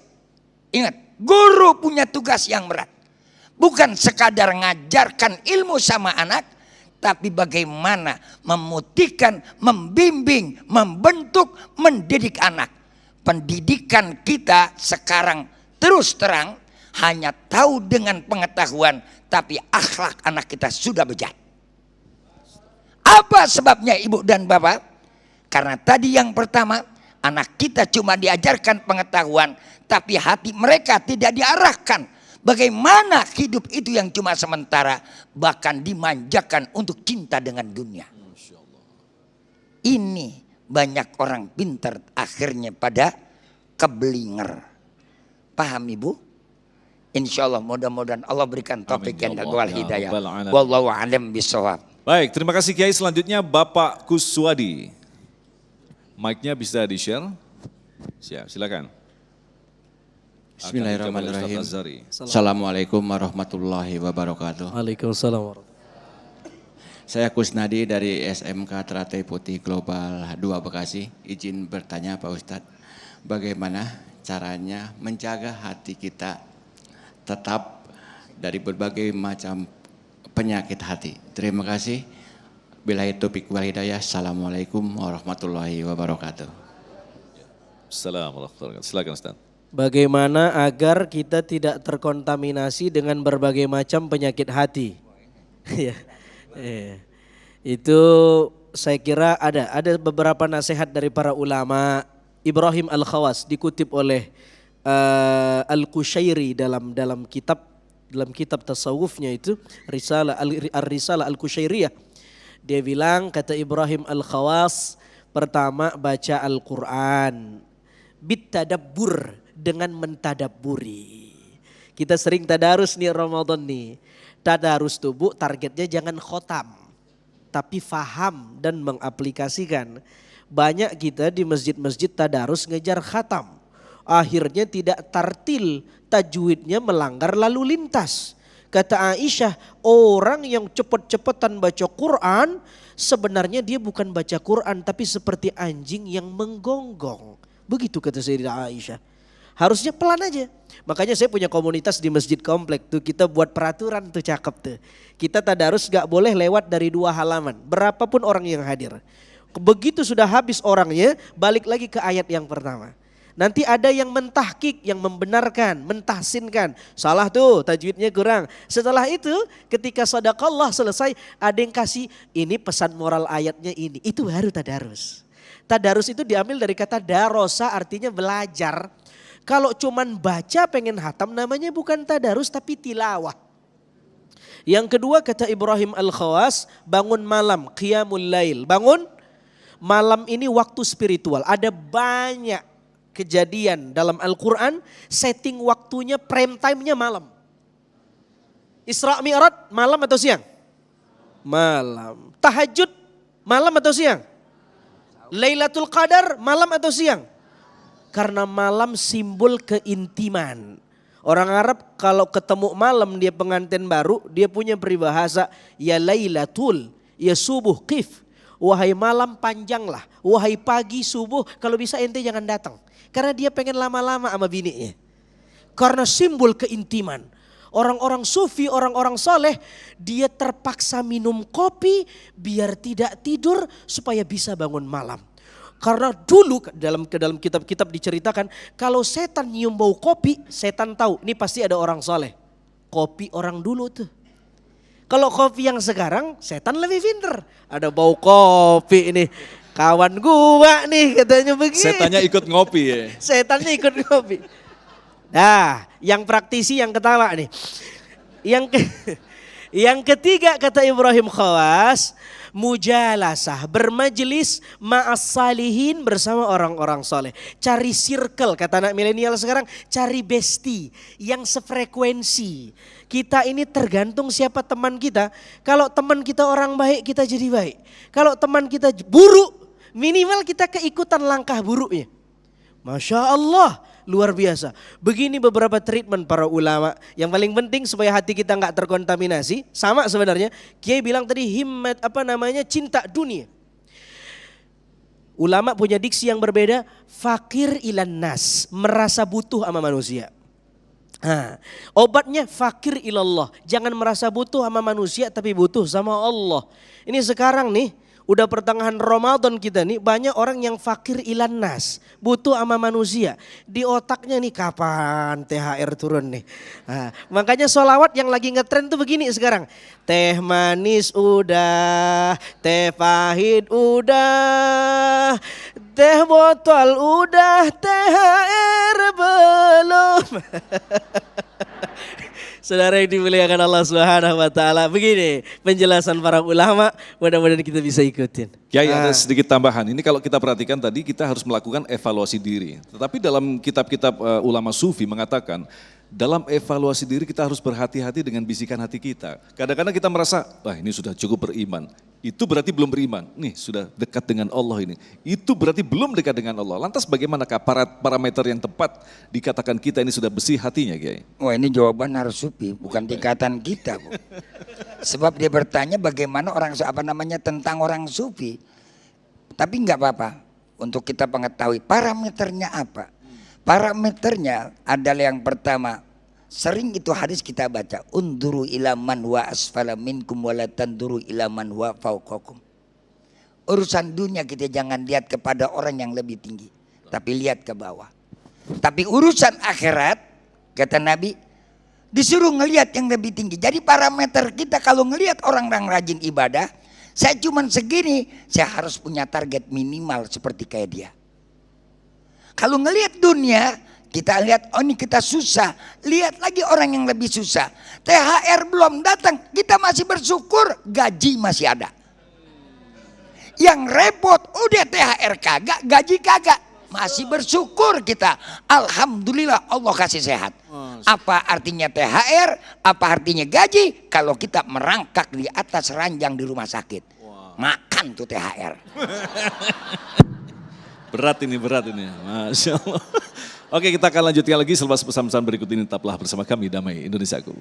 Ingat, guru punya tugas yang berat. Bukan sekadar ngajarkan ilmu sama anak, tapi bagaimana memutihkan, membimbing, membentuk, mendidik anak. Pendidikan kita sekarang terus terang hanya tahu dengan pengetahuan, tapi akhlak anak kita sudah bejat. Apa sebabnya ibu dan bapak? Karena tadi yang pertama, anak kita cuma diajarkan pengetahuan, tapi hati mereka tidak diarahkan. Bagaimana hidup itu yang cuma sementara, bahkan dimanjakan untuk cinta dengan dunia. Ini banyak orang pintar akhirnya pada keblinger. Paham Ibu? Insya Allah mudah-mudahan Allah berikan taufik dan wal hidayah. Wallahu a'lam bishawab. Baik, terima kasih Kiai. Selanjutnya Bapak Kuswadi. Mic-nya bisa di-share. Siap, silakan. Bismillahirrahmanirrahim. Assalamualaikum warahmatullahi wabarakatuh. Waalaikumsalam warahmatullahi. Saya Kusnadi dari SMK Teratai Putih Global 2 Bekasi. Izin bertanya Pak Ustadz, bagaimana caranya menjaga hati kita tetap dari berbagai macam penyakit hati. Terima kasih. Billahi taufiq wal hidayah. Assalamualaikum warahmatullahi wabarakatuh. Assalamualaikum warahmatullahi wabarakatuh. Silakan Ustaz. Bagaimana agar kita tidak terkontaminasi dengan berbagai macam penyakit hati? Itu saya kira ada beberapa nasihat dari para ulama. Ibrahim Al-Khawas dikutip oleh Al-Qushairi dalam kitab tasawufnya itu Risalah Al-Qushairiyah. Dia bilang, kata Ibrahim Al-Khawas, pertama baca Al-Quran bitadabbur, dengan mentadabburi. Kita sering tadarus nih Ramadan nih. Tadarus tuh Bu, targetnya jangan khotam, tapi faham dan mengaplikasikan. Banyak kita di masjid-masjid tadarus ngejar khatam. Akhirnya tidak tartil, tajwidnya melanggar lalu lintas. Kata Aisyah, orang yang cepet-cepetan baca Quran, sebenarnya dia bukan baca Quran, tapi seperti anjing yang menggonggong. Begitu kata Sayyidah Aisyah. Harusnya pelan aja. Makanya saya punya komunitas di masjid komplek tuh, kita buat peraturan tuh cakep tuh. Kita tadarus gak boleh lewat dari 2 halaman, berapapun orang yang hadir. Begitu sudah habis orangnya, balik lagi ke ayat yang pertama. Nanti ada yang mentahkik, yang membenarkan, mentahsinkan. Salah tuh, tajwidnya kurang. Setelah itu ketika sadaqallah selesai, ada yang kasih ini pesan moral ayatnya ini. Itu baru tadarus. Tadarus itu diambil dari kata darosa, artinya belajar. Kalau cuman baca pengen hatam namanya bukan tadarus tapi tilawah. Yang kedua kata Ibrahim Al-Khawas, bangun malam, qiyamul lail. Bangun malam ini waktu spiritual. Ada banyak kejadian dalam Al-Quran, setting waktunya, prime time-nya malam. Isra Mi'raj malam atau siang? Malam. Tahajud malam atau siang? Lailatul Qadar malam atau siang? Karena malam simbol keintiman. Orang Arab kalau ketemu malam dia pengantin baru, dia punya peribahasa, ya lailatul, ya subuh qif. Wahai malam panjanglah, wahai pagi subuh, kalau bisa ente jangan datang. Karena dia pengen lama-lama sama bininya. Karena simbol keintiman. Orang-orang sufi, orang-orang soleh, dia terpaksa minum kopi biar tidak tidur supaya bisa bangun malam. Karena dulu dalam kitab-kitab diceritakan, kalau setan nyium bau kopi, setan tahu ini pasti ada orang soleh. Kopi orang dulu tuh. Kalau kopi yang sekarang, setan lebih pinter. Ada bau kopi ini. Kawan gua nih katanya begini. Setannya ikut ngopi ya. Setannya ikut ngopi. Nah, yang praktisi yang ketawa nih. Yang ketiga kata Ibrahim Khawas, mujalasah, bermajelis ma'as salihin, bersama orang-orang soleh. Cari circle, kata anak milenial sekarang, cari bestie yang sefrekuensi. Kita ini tergantung siapa teman kita. Kalau teman kita orang baik, kita jadi baik. Kalau teman kita buruk, minimal kita keikutan langkah buruknya. Masya Allah, luar biasa. Begini beberapa treatment para ulama. Yang paling penting supaya hati kita nggak terkontaminasi. Sama sebenarnya, Kiai bilang tadi himmat cinta dunia. Ulama punya diksi yang berbeda. Fakir ilan nas, merasa butuh sama manusia. Nah, obatnya fakir ilallah. Jangan merasa butuh sama manusia tapi butuh sama Allah. Ini sekarang nih, udah pertengahan Ramadan kita nih, banyak orang yang fakir ilan nas, butuh sama manusia. Di otaknya nih kapan THR turun nih. Nah, makanya sholawat yang lagi ngetren tuh begini sekarang. Teh manis udah, teh pahit udah, teh botol udah, THR belum. Saudara yang dimuliakan Allah Subhanahu wa taala. Begini penjelasan para ulama, mudah-mudahan kita bisa ikutin. Kiai, ada sedikit tambahan. Ini kalau kita perhatikan tadi kita harus melakukan evaluasi diri. Tetapi dalam kitab-kitab ulama sufi mengatakan dalam evaluasi diri kita harus berhati-hati dengan bisikan hati kita. Kadang-kadang kita merasa, wah ini sudah cukup beriman. Itu berarti belum beriman. Nih sudah dekat dengan Allah ini. Itu berarti belum dekat dengan Allah. Lantas bagaimanakah parameter yang tepat dikatakan kita ini sudah bersih hatinya, Kiai? Wah, ini jawaban harus sufi, bukan tingkatan kita, Bu. Sebab dia bertanya bagaimana tentang orang sufi. Tapi enggak apa-apa untuk kita mengetahui parameternya apa. Parameternya adalah yang pertama, sering itu hadis kita baca, unduru ila man wa asfala minkum wa la tanduru ila man wa fawqakum. Urusan dunia kita jangan lihat kepada orang yang lebih tinggi, tapi lihat ke bawah. Tapi urusan akhirat, kata Nabi, disuruh ngelihat yang lebih tinggi. Jadi parameter kita kalau ngelihat orang-orang rajin ibadah, saya cuman segini, saya harus punya target minimal seperti kayak dia. Kalau ngelihat dunia, kita lihat, oh ini kita susah. Lihat lagi orang yang lebih susah. THR belum datang, kita masih bersyukur, gaji masih ada. Yang repot, udah THR kagak, gaji kagak. Masih bersyukur kita. Alhamdulillah Allah kasih sehat. Apa artinya THR? Apa artinya gaji? Kalau kita merangkak di atas ranjang di rumah sakit. Makan tuh THR. Berat ini. Masya Allah. Oke, kita akan lanjutkan lagi selepas pesan-pesan berikut ini. Tetaplah bersama kami, Damai Indonesiaku.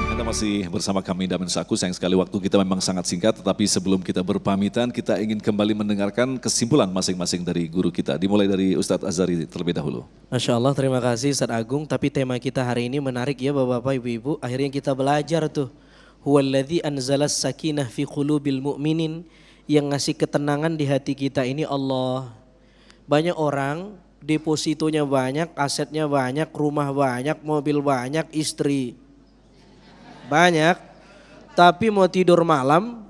Anda masih bersama kami, Damai Indonesiaku. Sayang sekali waktu kita memang sangat singkat. Tetapi sebelum kita berpamitan, kita ingin kembali mendengarkan kesimpulan masing-masing dari guru kita. Dimulai dari Ustadz Azhari terlebih dahulu. Masya Allah, terima kasih Ustadz Agung. Tapi tema kita hari ini menarik ya Bapak-Bapak, Ibu-Ibu. Akhirnya kita belajar tuh. Huwallazi anzalas sakinah fi qulubil mu'minin, yang ngasih ketenangan di hati kita ini Allah. Banyak orang depositonya banyak, asetnya banyak, rumah banyak, mobil banyak, istri banyak, tapi mau tidur malam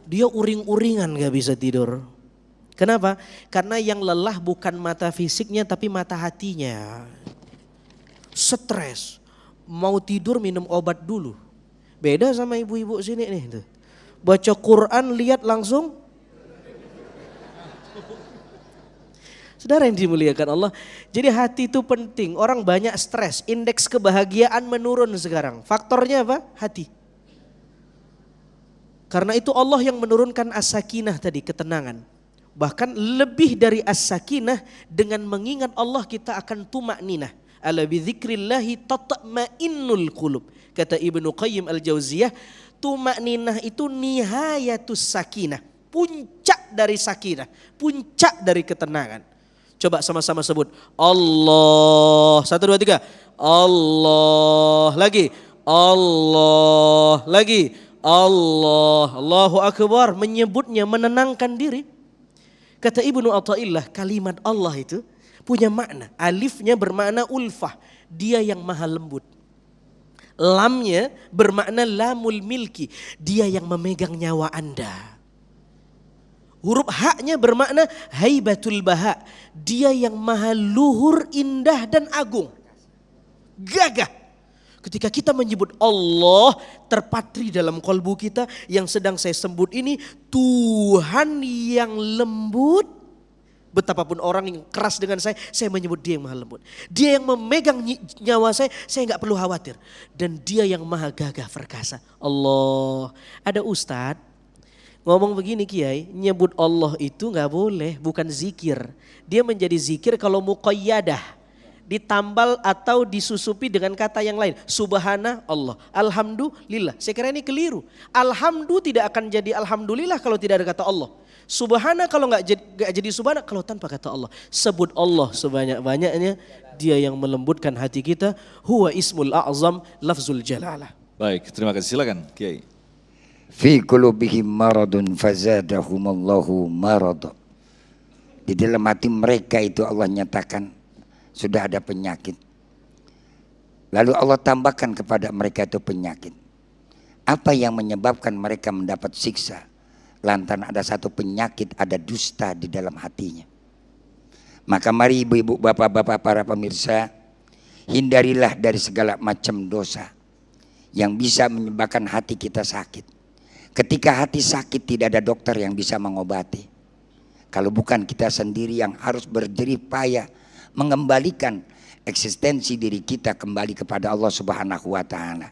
dia uring-uringan gak bisa tidur. Kenapa? Karena yang lelah bukan mata fisiknya tapi mata hatinya. Stres, mau tidur minum obat dulu. Beda sama ibu-ibu sini nih tuh. Baca Quran lihat langsung. Saudara yang dimuliakan Allah. Jadi hati itu penting. Orang banyak stres, indeks kebahagiaan menurun sekarang. Faktornya apa? Hati. Karena itu Allah yang menurunkan as-sakinah tadi, ketenangan. Bahkan lebih dari as-sakinah, dengan mengingat Allah kita akan tumakninah. Ala bidzikrillahi tatma'innul qulub. Kata Ibnu Qayyim Al-Jauziyah, tumakninah itu nihayatus sakinah, puncak dari sakinah, puncak dari ketenangan. Coba sama-sama sebut Allah. 1, 2, 3. Allah. Lagi. Allah. Lagi. Allah. Allahu Akbar. Menyebutnya menenangkan diri. Kata Ibnu Athaillah, kalimat Allah itu punya makna. Alifnya bermakna ulfah, dia yang maha lembut. Lamnya bermakna lamul milki, dia yang memegang nyawa Anda. Huruf haknya bermakna haibatul baha, dia yang maha luhur, indah dan agung. Gagah. Ketika kita menyebut Allah, terpatri dalam kalbu kita yang sedang saya sebut ini Tuhan yang lembut. Betapapun orang yang keras dengan saya menyebut dia yang maha lembut. Dia yang memegang nyawa saya gak perlu khawatir. Dan dia yang maha gagah perkasa. Allah. Ada ustadz ngomong begini, Kiai, nyebut Allah itu gak boleh, bukan zikir. Dia menjadi zikir kalau muqayyadah, ditambal atau disusupi dengan kata yang lain. Subhana Allah, alhamdulillah. Saya kira ini keliru. Alhamdulillah tidak akan jadi alhamdulillah kalau tidak ada kata Allah. Subhana kalau nggak jadi subhana kalau tanpa kata Allah. Sebut Allah sebanyak-banyaknya, dia yang melembutkan hati kita. Huwa ismul a'zam lafzul jalalah. Baik, terima kasih. Silakan Kiai. Fi qulubihim maradun fazadahumallahu marad. Di dalam hati mereka itu Allah nyatakan sudah ada penyakit. Lalu Allah tambahkan kepada mereka itu penyakit. Apa yang menyebabkan mereka mendapat siksa? Lantaran ada satu penyakit, ada dusta di dalam hatinya. Maka mari ibu-ibu, bapak-bapak, para pemirsa, hindarilah dari segala macam dosa yang bisa menyebabkan hati kita sakit. Ketika hati sakit tidak ada dokter yang bisa mengobati. Kalau bukan kita sendiri yang harus berjerih payah mengembalikan eksistensi diri kita kembali kepada Allah Subhanahu wa taala.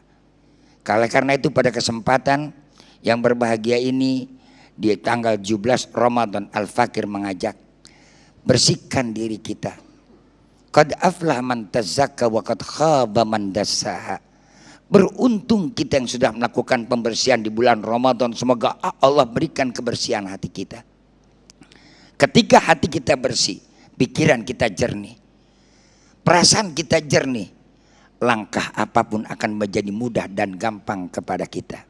Karena itu pada kesempatan yang berbahagia ini di tanggal 17 Ramadan, Al-Fakir mengajak bersihkan diri kita. Qad aflah man tazakka wa qad khaba man dassaha. Beruntung kita yang sudah melakukan pembersihan di bulan Ramadan. Semoga Allah berikan kebersihan hati kita. Ketika hati kita bersih, pikiran kita jernih, perasaan kita jernih, langkah apapun akan menjadi mudah dan gampang kepada kita.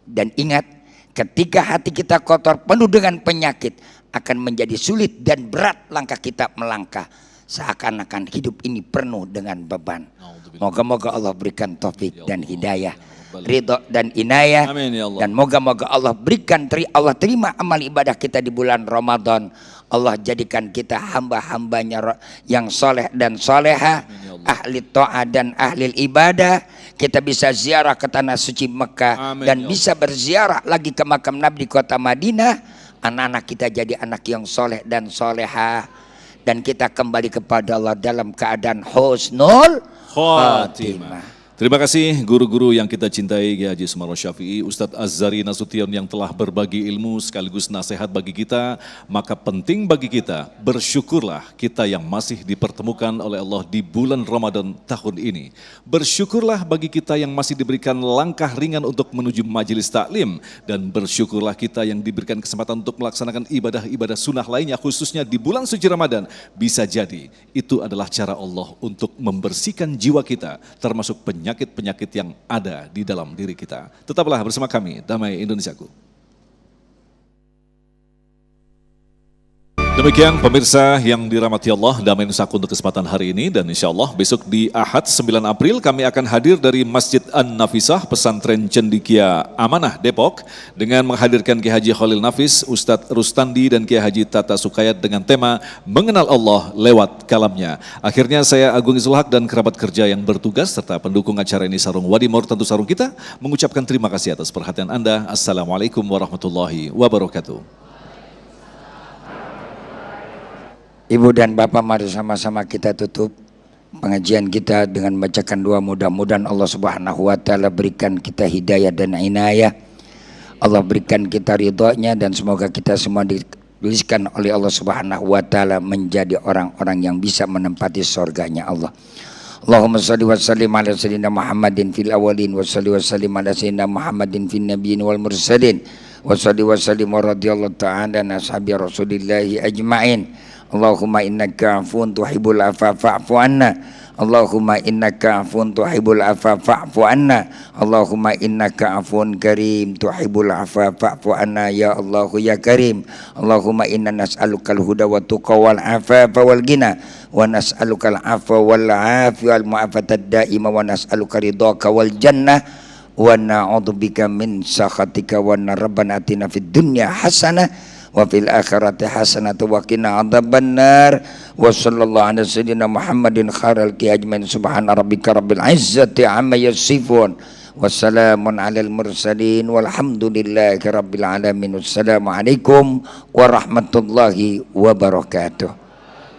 Dan ingat, ketika hati kita kotor penuh dengan penyakit, akan menjadi sulit dan berat langkah kita melangkah. Seakan-akan hidup ini penuh dengan beban. Moga-moga Allah berikan taufik dan hidayah, ridho dan inayah. Amin, ya Allah. Dan moga-moga Allah berikan, Allah terima amal ibadah kita di bulan Ramadan. Allah jadikan kita hamba-hambanya yang soleh dan soleha, ahli ta'ah dan ahli ibadah. Kita bisa ziarah ke tanah suci Mekah. Amin, dan ya bisa berziarah lagi ke makam Nabi di kota Madinah. Anak-anak kita jadi anak yang soleh dan soleha. Dan kita kembali kepada Allah dalam keadaan husnul khatimah. Terima kasih guru-guru yang kita cintai, Kiai Haji Sumarno Syafi'i, Ustadz Azhari Nasution yang telah berbagi ilmu sekaligus nasihat bagi kita. Maka penting bagi kita, bersyukurlah kita yang masih dipertemukan oleh Allah di bulan Ramadan tahun ini. Bersyukurlah bagi kita yang masih diberikan langkah ringan untuk menuju majelis taklim. Dan bersyukurlah kita yang diberikan kesempatan untuk melaksanakan ibadah-ibadah sunnah lainnya, khususnya di bulan suci Ramadan. Bisa jadi itu adalah cara Allah untuk membersihkan jiwa kita, termasuk penyakit-penyakit yang ada di dalam diri kita. Tetaplah bersama kami, Damai Indonesiaku. Demikian pemirsa yang dirahmati Allah, Damai Indonesiaku untuk kesempatan hari ini. Dan insya Allah besok di Ahad 9 April kami akan hadir dari Masjid An-Nafisah Pesantren Cendikia Amanah Depok dengan menghadirkan Kiai Haji Khalil Nafis, Ustadz Rustandi dan Kiai Haji Tata Sukayat dengan tema Mengenal Allah lewat Kalamnya. Akhirnya saya Agung Izul Haq dan kerabat kerja yang bertugas serta pendukung acara ini Sarung Wadimor, tentu Sarung kita, mengucapkan terima kasih atas perhatian Anda. Assalamualaikum warahmatullahi wabarakatuh. Ibu dan Bapak, mari sama-sama kita tutup pengajian kita dengan membacakan doa. Mudah-mudahan Allah Subhanahu wa taala berikan kita hidayah dan inayah. Allah berikan kita ridhonya dan semoga kita semua dituliskan oleh Allah Subhanahu wa taala menjadi orang-orang yang bisa menempati surganya Allah. Allahumma shalli wa sallim ala sayyidina Muhammadin fil awwalin wa shalli wa sallim ala sayyidina Muhammadin fil nabiyyin wal mursalin wa shalli wa sallim wa radhiyallahu ta'ala an ashabi rasulillahi ajma'in. Allahumma innaka afuun tuhibbul afwa fa'fu anna. Allahumma innaka afuun tuhibbul afwa fa'fu anna. Allahumma innaka afuun karim tuhibbul afwa fa'fu anna ya Allah ya Karim. Allahumma inna nas'alukal huda wa tuqa wal afafa wal ghina wa nas'alukal afwa wal afiyal mu'afatad daima wa nas'aluka ridhaka wal jannah wa na'udzubika min sakhatika wa rabbana atina fid dunya hasanah wa fil akhirati hasanatu wa qina adzabannar wa sallallahu ala sayyidina Muhammadin khairal ajmain subhana rabbika rabbil izzati amma yasifun wa salamun alal mursalin walhamdulillahi rabbil alamin. Wassalamu alaikum warahmatullahi wabarakatuh.